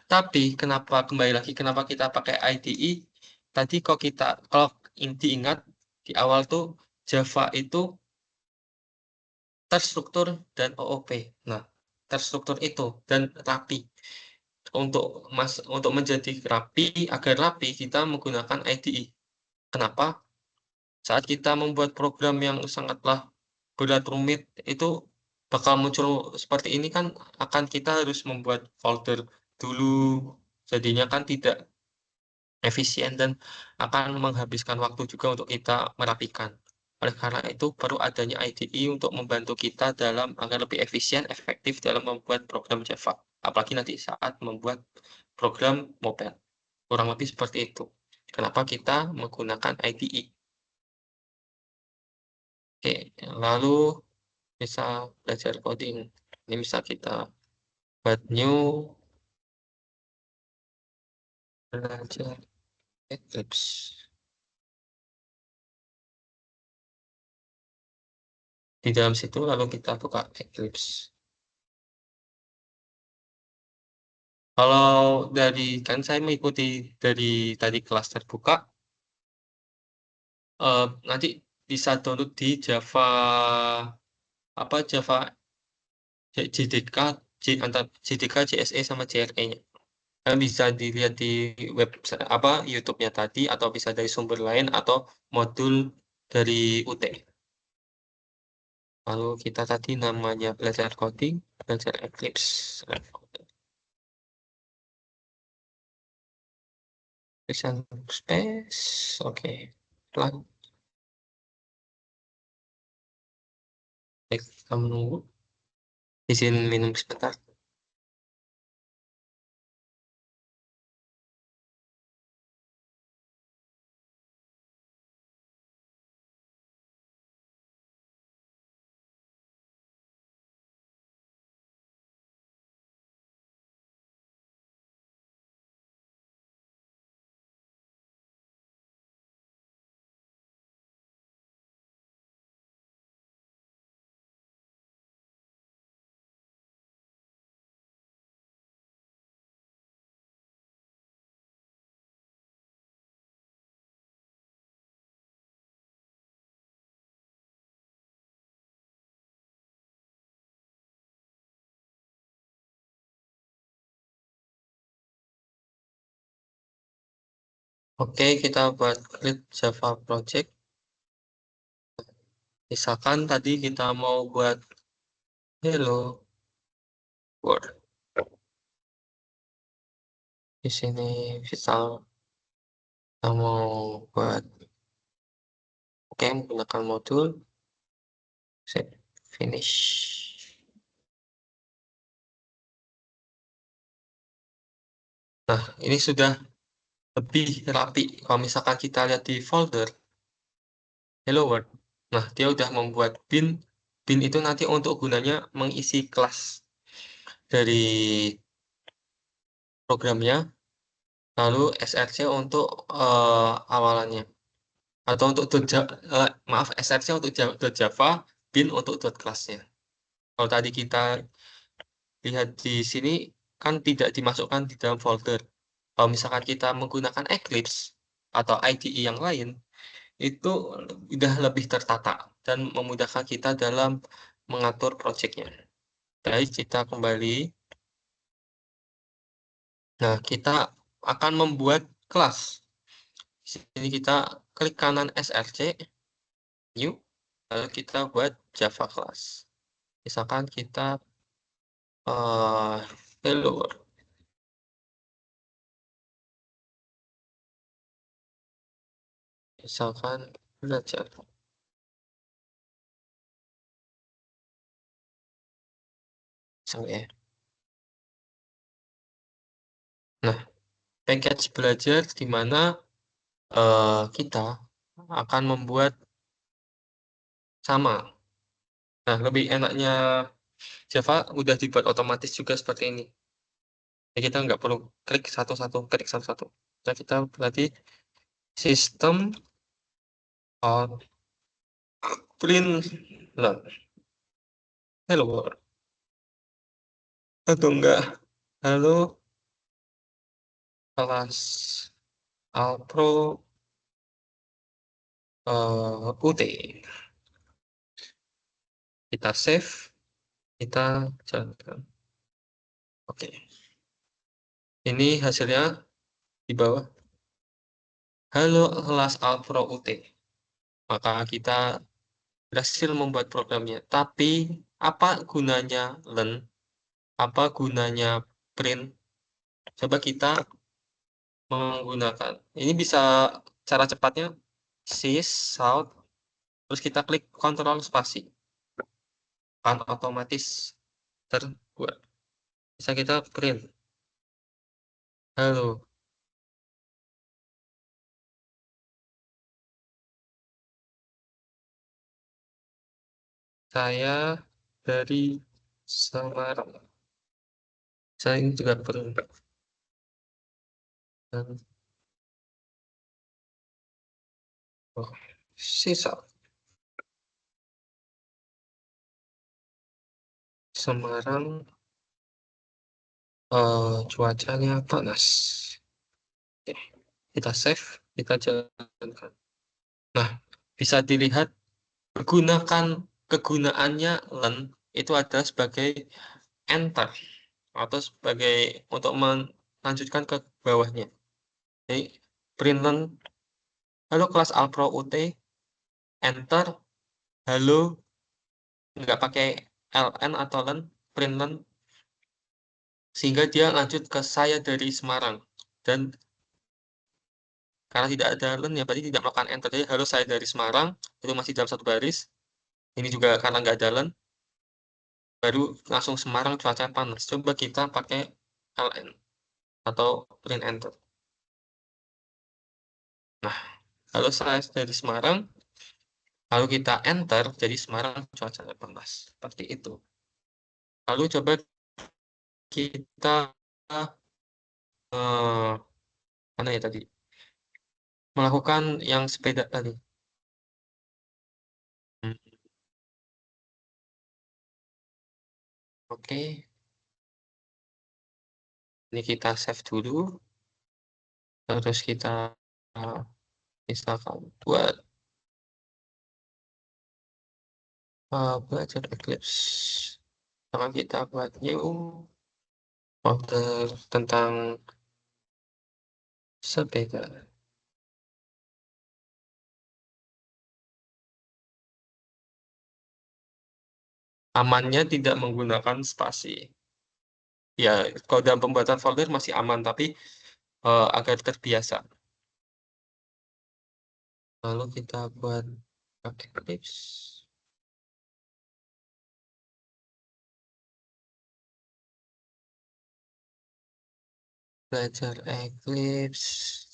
Tapi kembali lagi kenapa kita pakai IDE? Tadi kalau diingat di awal tuh Java itu terstruktur dan OOP. Nah, terstruktur itu dan rapi. Untuk menjadi agar rapi kita menggunakan IDE. Kenapa? Saat kita membuat program yang sangatlah berat rumit itu bakal muncul seperti ini kan kita harus membuat folder dulu. Jadinya kan tidak efisien dan akan menghabiskan waktu juga untuk kita merapikan. Oleh karena itu, perlu adanya IDE untuk membantu kita agar lebih efisien, efektif dalam membuat program Java. Apalagi nanti saat membuat program mobile. Kurang lebih seperti itu. Kenapa kita menggunakan IDE? Oke, lalu bisa belajar coding. Ini bisa kita buat new, belajar Eclipse. Di dalam situ lalu kita buka Eclipse. Kalau kan saya mengikuti dari tadi kelas terbuka, nanti bisa download di Java Java JDK antara JDK, JSE sama JRE-nya. Bisa dilihat di website YouTube-nya tadi atau bisa dari sumber lain atau modul dari UT. Lalu kita tadi namanya belajar coding, belajar Eclipse. Space, oke. Lalu kita menunggu. Izin minum sebentar. Oke, kita buat create Java project. Misalkan tadi kita mau buat hello world. Di sini misal kita mau buat menggunakan modul set finish. Nah, ini sudah lebih rapi. Kalau misalkan kita lihat di folder hello world, nah dia udah membuat bin. Bin itu nanti untuk gunanya mengisi kelas dari programnya, lalu src untuk awalannya, atau untuk maaf, src untuk Java, bin untuk kelasnya. Kalau tadi kita lihat di sini kan tidak dimasukkan di dalam folder. Kalau misalkan kita menggunakan Eclipse atau IDE yang lain, itu udah lebih tertata dan memudahkan kita dalam mengatur projectnya. Baik, kita kembali. Nah, kita akan membuat kelas. Di sini kita klik kanan src, new, lalu kita buat Java class. Misalkan kita hello world. Misalkan belajar. Ya. Nah, package belajar di mana kita akan membuat sama. Nah, lebih enaknya Java udah dibuat otomatis juga seperti ini. Jadi kita nggak perlu klik satu-satu, klik satu-satu. Nah, kita berarti sistem out print learn. Hello world. Atau enggak, halo kelas Alpro UT. Kita save, kita jalankan. Oke. Ini hasilnya di bawah. Halo kelas Alpro UT. Maka kita berhasil membuat programnya. Tapi apa gunanya learn? Apa gunanya print? Coba kita menggunakan. Ini bisa cara cepatnya sys out, terus kita klik Ctrl spasi. Kan otomatis terbuat. Bisa kita print. Halo. Saya dari Semarang. Saya ini juga print. Dan sisa Semarang cuacanya panas. Oke, kita save, kita jalankan. Nah, bisa dilihat kegunaannya learn itu adalah sebagai enter atau sebagai untuk melanjutkan ke bawahnya. Jadi print learn halo kelas Alpro UT, enter halo, nggak pakai ln atau learn, print learn, sehingga dia lanjut ke saya dari Semarang. Dan karena tidak ada learn ya berarti tidak melakukan enter. Jadi halo saya dari Semarang itu masih dalam satu baris. Ini juga karena nggak ada learn, baru langsung Semarang cuaca panas. Coba kita pakai ln atau print enter. Nah, kalau saya dari Semarang, lalu kita enter, jadi Semarang cuacanya panas. Seperti itu. Lalu coba kita mana ya tadi? Melakukan yang sepeda tadi. Oke. Ini kita save dulu. Terus kita misalkan buat belajar Eclipse. Sekarang kita buat new folder tentang sepeda. Amannya tidak menggunakan spasi. Ya, kalau dalam pembuatan folder masih aman, tapi agar terbiasa. Lalu kita buat pakai Eclipse. Belajar Eclipse.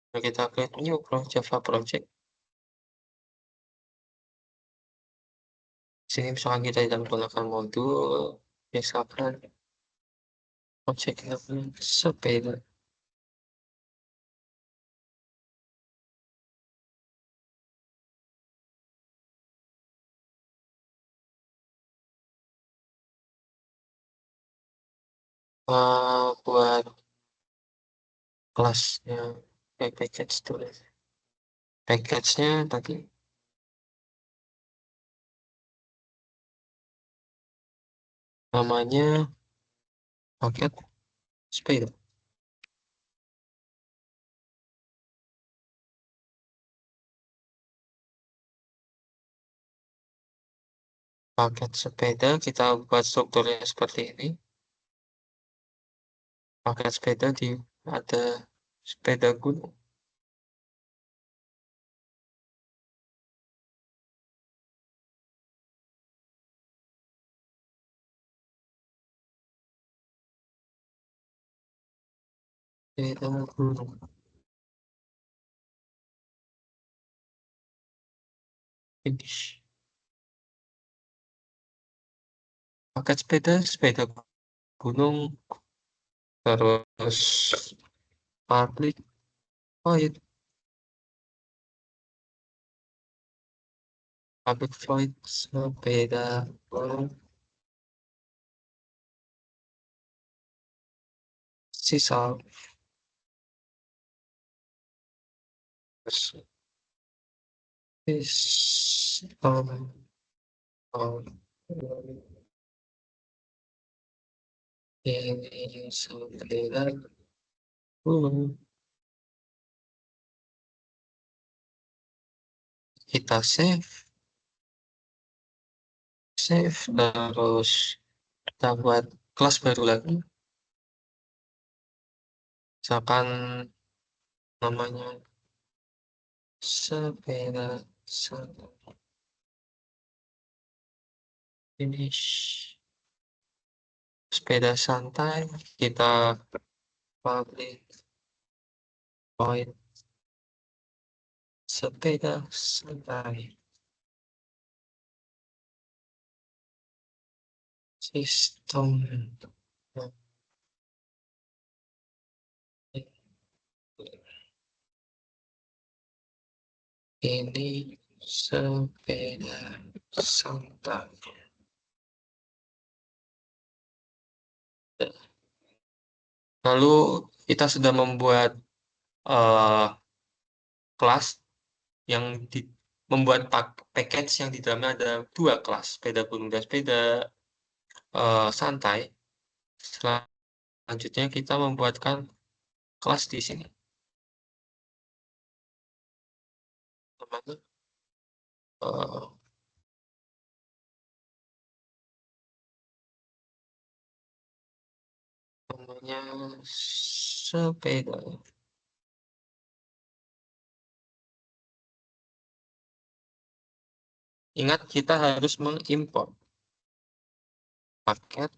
Nah, kita create new Java project. Sini misalkan kita tidak menggunakan modul, misalkan project namanya sepeda. Buat kelasnya package dulu. Package-nya tadi namanya paket sepeda. Paket sepeda kita buat strukturnya seperti ini. Paket sepeda ada sepeda gunung. Sepeda gunung. Finish. Paket sepeda gunung, terus public void. Public void sepeda gunung. Sisa. Is ini sepeda gunung. Kita save, terus kita buat kelas baru lagi, misalkan namanya sepeda finish. Sepeda santai kita public void sepeda santai. Sistem ini sepeda santai. Lalu kita sudah membuat kelas yang membuat package yang di dalamnya ada 2 kelas, sepeda gunung dan sepeda santai. Selanjutnya kita membuatkan kelas di sini. Namanya sepeda. Ingat kita harus mengimport paket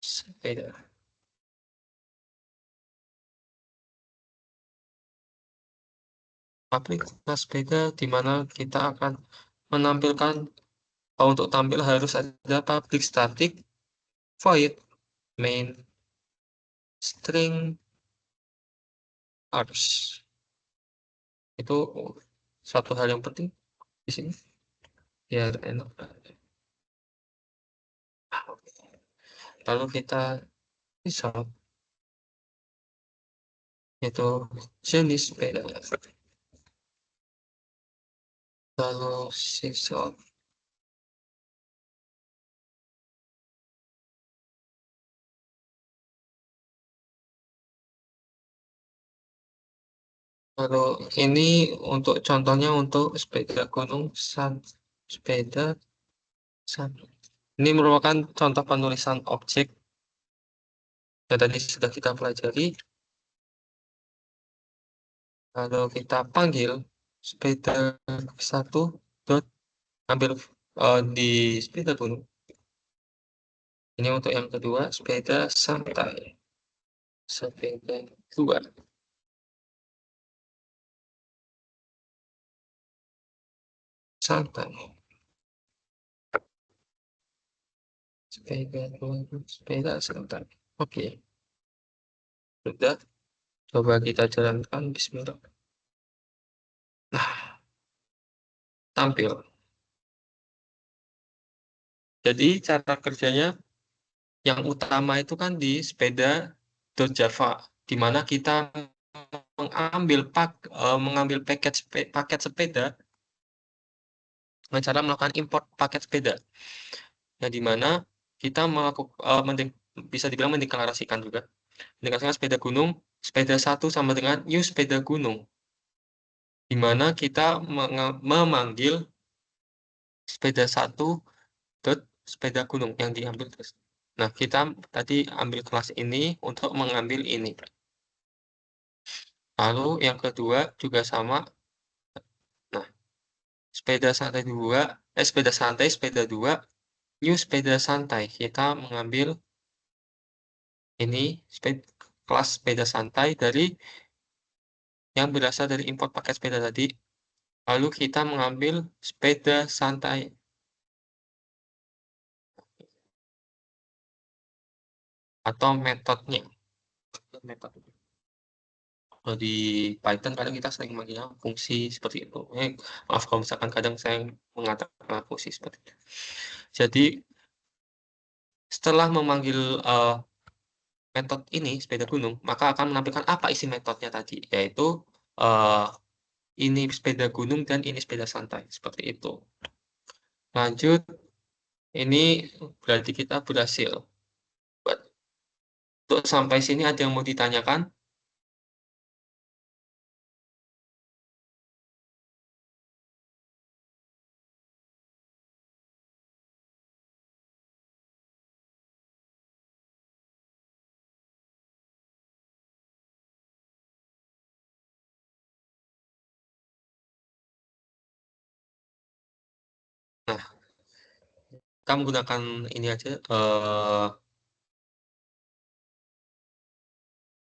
sepeda. Aplikasi sepeda di mana kita akan menampilkan untuk tampil harus ada public static void main string args. Itu satu hal yang penting di sini biar enak. Lalu kita bisa itu jenis sepeda. Lalu siswa. Lalu ini untuk contohnya untuk sepeda gunung, sepeda san. Ini merupakan contoh penulisan objek yang tadi sudah kita pelajari. Lalu kita panggil sepeda satu dot ambil di sepeda gunung. Ini untuk yang kedua, sepeda santai. Sepeda dua. Santai. Sepeda santai. Oke. Sudah. Coba kita jalankan. Bismillah. Nah, tampil. Jadi cara kerjanya yang utama itu kan di sepeda.java, di mana kita mengambil paket sepeda dengan cara melakukan import paket sepeda. Yang di mana kita bisa dibilang mendeklarasikan juga. Mendeklarasikan sepeda gunung, sepeda satu sama dengan new sepeda gunung. Di mana kita memanggil sepeda satu dot sepeda gunung yang diambil terus. Nah, kita tadi ambil kelas ini untuk mengambil ini. Lalu yang kedua juga sama. Nah, sepeda santai sepeda 2, new sepeda santai. Kita mengambil ini kelas sepeda santai dari yang berasal dari import paket sepeda tadi. Lalu kita mengambil sepeda santai. Atau metodenya. Kalau di Python kadang kita sering memanggilnya fungsi seperti itu. Maaf kalau misalkan kadang saya mengatakan fungsi seperti itu. Jadi setelah memanggil metode ini sepeda gunung, maka akan menampilkan apa isi metodenya tadi, yaitu ini sepeda gunung dan ini sepeda santai seperti itu. Lanjut, ini berarti kita berhasil. Untuk sampai sini ada yang mau ditanyakan? Nah, kita menggunakan ini aja.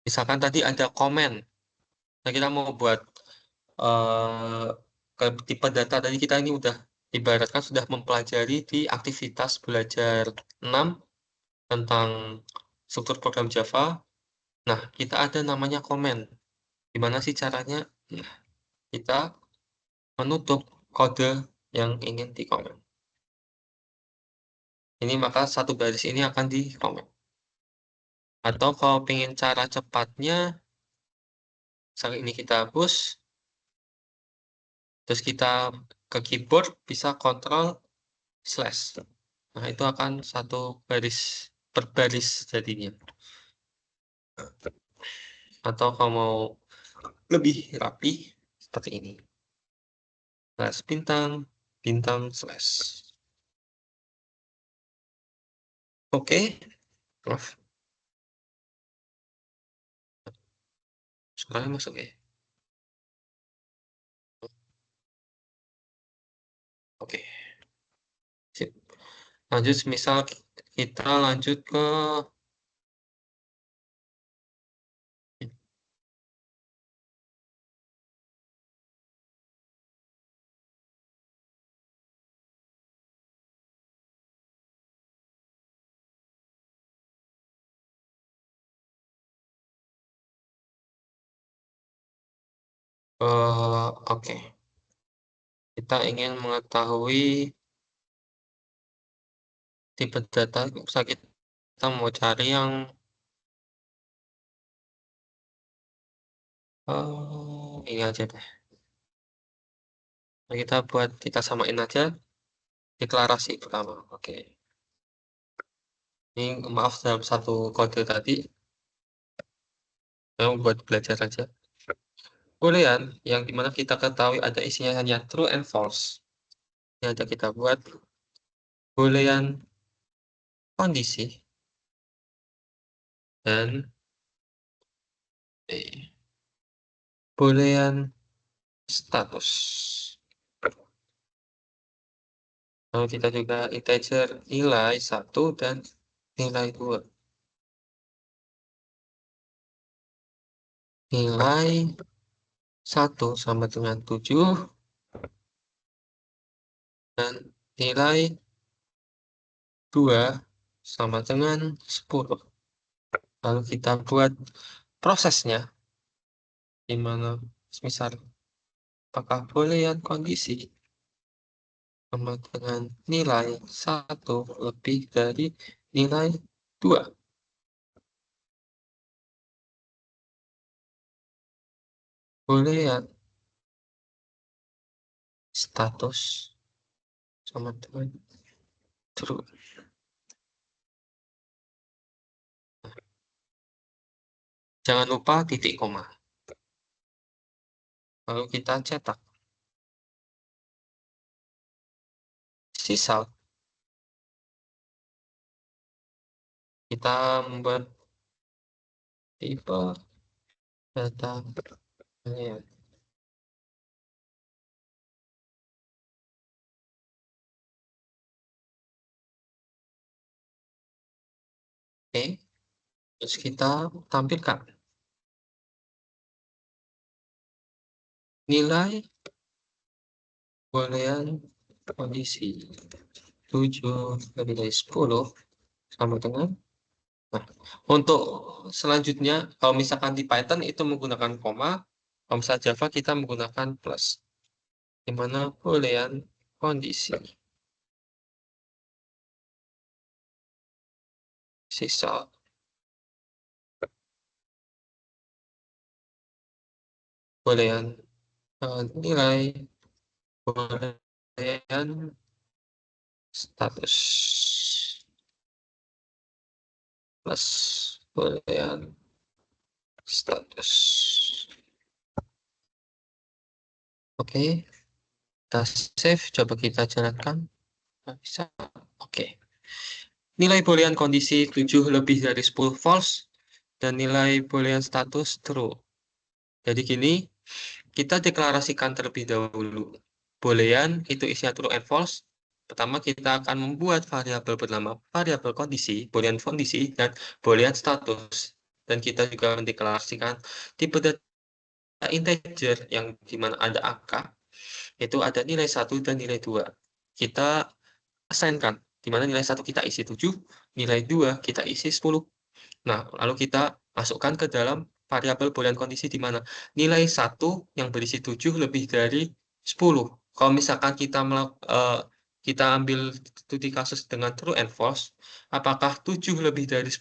Misalkan tadi ada komen. Nah, kita mau buat ke tipe data tadi kita ini udah ibaratkan sudah mempelajari di aktivitas belajar 6 tentang struktur program Java. Nah, kita ada namanya komen. Gimana sih caranya? Nah, kita menutup kode yang ingin dikomen. Ini maka satu baris ini akan dikomen. Atau kalau pengen cara cepatnya, misalnya ini kita hapus, terus kita ke keyboard bisa Ctrl/. Nah, itu akan satu baris per baris jadinya. Atau kalau mau lebih rapi, seperti ini. Bintang, bintang, slash. Oke. Maaf. Sekarang masuk ya. Oke. Sip. Lanjut, misal kita lanjut ke oke. Kita ingin mengetahui tipe data, misalnya kita mau cari yang ini aja deh. Nah, kita samain aja deklarasi pertama. Oke. Ini maaf dalam satu kode tadi. Yang buat belajar aja. Boolean yang dimana kita ketahui ada isinya hanya true and false. Ini ada kita buat Boolean kondisi dan Boolean status. Lalu kita juga integer nilai 1 dan nilai 2. Nilai 1 sama dengan 7 dan nilai 2 sama dengan 10. Lalu kita buat prosesnya, di mana misal apakah boolean kondisi sama dengan nilai 1 lebih dari nilai 2. Boolean status sama dengan true. Jangan lupa titik koma. Lalu kita cetak. Sisa kita membuat tipe data boolean. Oke, terus kita tampilkan nilai boolean kondisi 7 lebih dari 10 sama dengan. Nah, untuk selanjutnya, kalau misalkan di Python itu menggunakan koma, kalau misalnya Java kita menggunakan plus, di mana boolean kondisi sisa boolean nilai boolean status plus boolean status. Oke, kita save, coba kita jalankan. Nggak bisa. Oke. Nilai boolean kondisi 7 lebih dari 10 false dan nilai boolean status true. Jadi gini, kita deklarasikan terlebih dahulu. Boolean itu isinya true and false. Pertama kita akan membuat variabel bernama variabel kondisi, boolean kondisi, dan boolean status. Dan kita juga mendeklarasikan tipe data integer yang dimana ada angka, itu ada nilai 1 dan nilai 2. Kita assignkan, dimana nilai 1 kita isi 7, nilai 2 kita isi 10. Nah, lalu kita masukkan ke dalam variabel boolean kondisi di mana nilai 1 yang berisi 7 lebih dari 10. Kalau misalkan kita ambil studi kasus dengan true and false, apakah 7 lebih dari 10?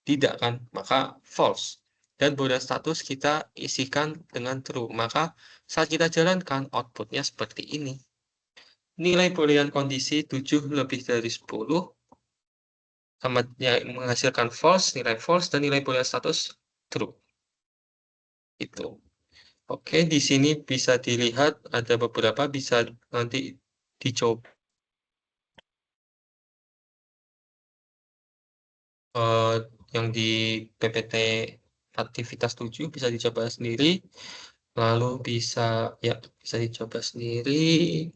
Tidak kan? Maka false. Dan boolean status kita isikan dengan true. Maka saat kita jalankan, outputnya seperti ini. Nilai boolean kondisi 7 lebih dari 10 sama yang menghasilkan false, nilai false, dan nilai boolean status true. Itu. Oke, di sini bisa dilihat ada beberapa, bisa nanti dicoba. Yang di PPT aktivitas 7 bisa dicoba sendiri. Lalu bisa dicoba sendiri.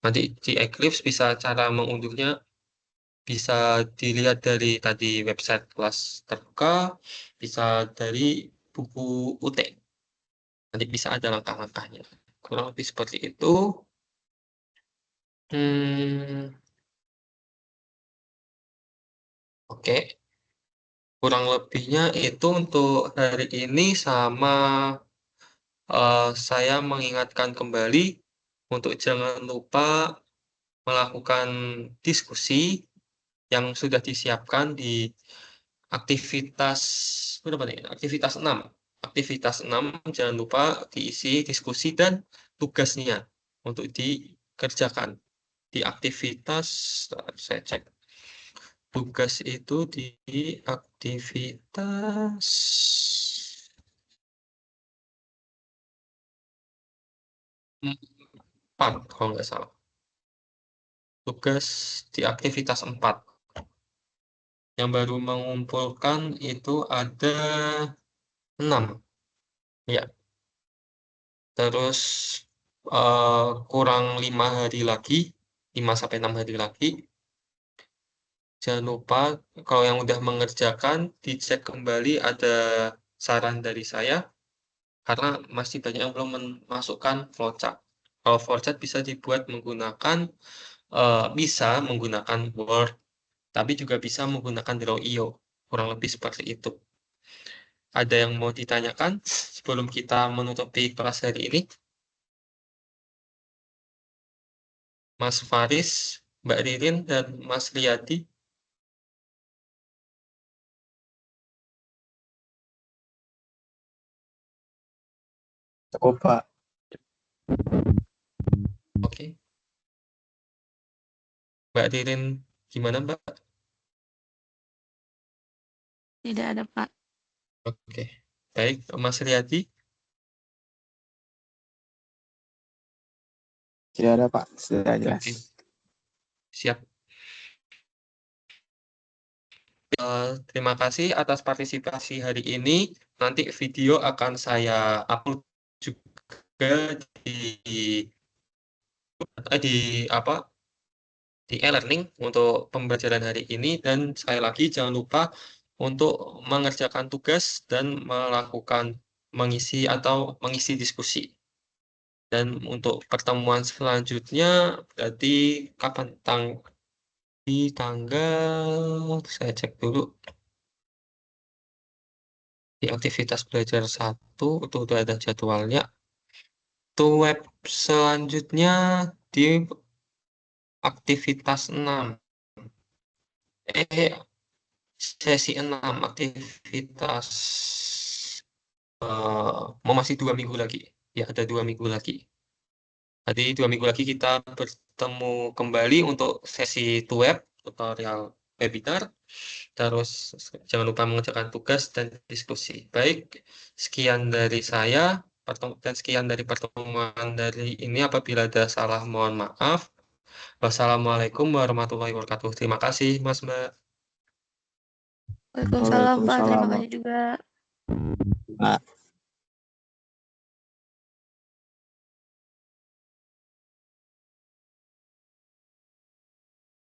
Nanti di Eclipse bisa cara mengunduhnya. Bisa dilihat dari tadi website kelas terbuka, bisa dari buku UT. Nanti bisa ada langkah-langkahnya. Kurang lebih seperti itu. Oke. Kurang lebihnya itu untuk hari ini, sama saya mengingatkan kembali untuk jangan lupa melakukan diskusi yang sudah disiapkan di aktivitas berapa nih? Aktivitas 6. Aktivitas 6 jangan lupa diisi diskusi dan tugasnya. untuk dikerjakan. Di aktivitas, saya cek. Tugas itu di aktivitas 4 kalau nggak salah. Tugas di aktivitas 4. Yang baru mengumpulkan itu ada 6. Ya. Terus kurang 5 hari lagi, 5-6 hari lagi. Jangan lupa kalau yang udah mengerjakan, dicek kembali ada saran dari saya, karena masih banyak yang belum memasukkan flowchart. Kalau flowchart bisa dibuat menggunakan, bisa menggunakan Word, tapi juga bisa menggunakan Draw.io, kurang lebih seperti itu. Ada yang mau ditanyakan sebelum kita menutupi kelas hari ini? Mas Faris, Mbak Ririn, dan Mas Riyadi. Cukup, Pak. Oke. Mbak Ririn, gimana Mbak? Tidak ada, Pak. Oke. Baik, Mas Riyadi. Tidak ada, Pak. Sudah jelas. Oke. Siap. Terima kasih atas partisipasi hari ini. Nanti video akan saya upload juga di e-learning untuk pembelajaran hari ini, dan sekali lagi jangan lupa untuk mengerjakan tugas dan mengisi diskusi. Dan untuk pertemuan selanjutnya berarti kapan? Di tanggal, saya cek dulu. Di aktivitas belajar 1 itu udah ada jadwalnya. Itu web selanjutnya di aktivitas 6. Sesi 6 aktivitas masih 2 minggu lagi. Ya, ada 2 minggu lagi. Jadi 2 minggu lagi kita bertemu kembali untuk sesi web tutorial webinar. Terus jangan lupa mengerjakan tugas dan diskusi. Baik, sekian dari saya dan sekian dari pertemuan dari ini. Apabila ada salah, mohon maaf. Wassalamualaikum warahmatullahi wabarakatuh. Terima kasih, Mas Mbak. Waalaikumsalam, Pak. Terima Waalaikumsalam. kasih juga. Pak.